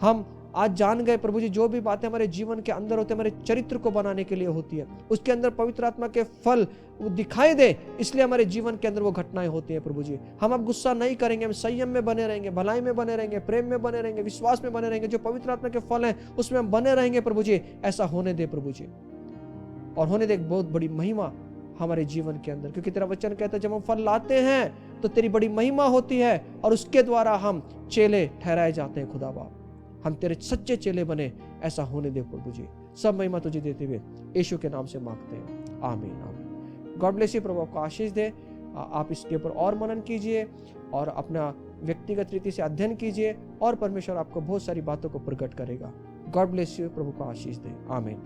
हम आज जान गए प्रभु जी जो भी बातें हमारे जीवन के अंदर होती है हमारे चरित्र को बनाने के लिए होती है, उसके अंदर पवित्र आत्मा के फल वो दिखाई दे, इसलिए हमारे जीवन के अंदर वो घटनाएं होती हैं प्रभु जी। हम अब गुस्सा नहीं करेंगे, हम संयम में बने रहेंगे, भलाई में बने रहेंगे, प्रेम में बने रहेंगे, विश्वास में बने रहेंगे। जो पवित्र आत्मा के फल हैं उसमें हम बने रहेंगे प्रभु जी। ऐसा होने दे प्रभु जी, और होने दे एक बहुत बड़ी महिमा हमारे जीवन के अंदर, क्योंकि तेरा वचन कहता है जब हम फल लाते हैं तो तेरी बड़ी महिमा होती है और उसके द्वारा हम चेले ठहराए जाते हैं। खुदा बाप हम तेरे सच्चे चेले बने, ऐसा होने दे प्रभु जी। सब महिमा तुझे देते हुए यीशु के नाम से मांगते हैं, आमीन आमीन। God bless you. प्रभु आपको आशीष दे। आप इसके ऊपर और मनन कीजिए और अपना व्यक्तिगत रीति से अध्ययन कीजिए और परमेश्वर आपको बहुत सारी बातों को प्रकट करेगा। God bless you. प्रभु को आशीष दे, आमीन।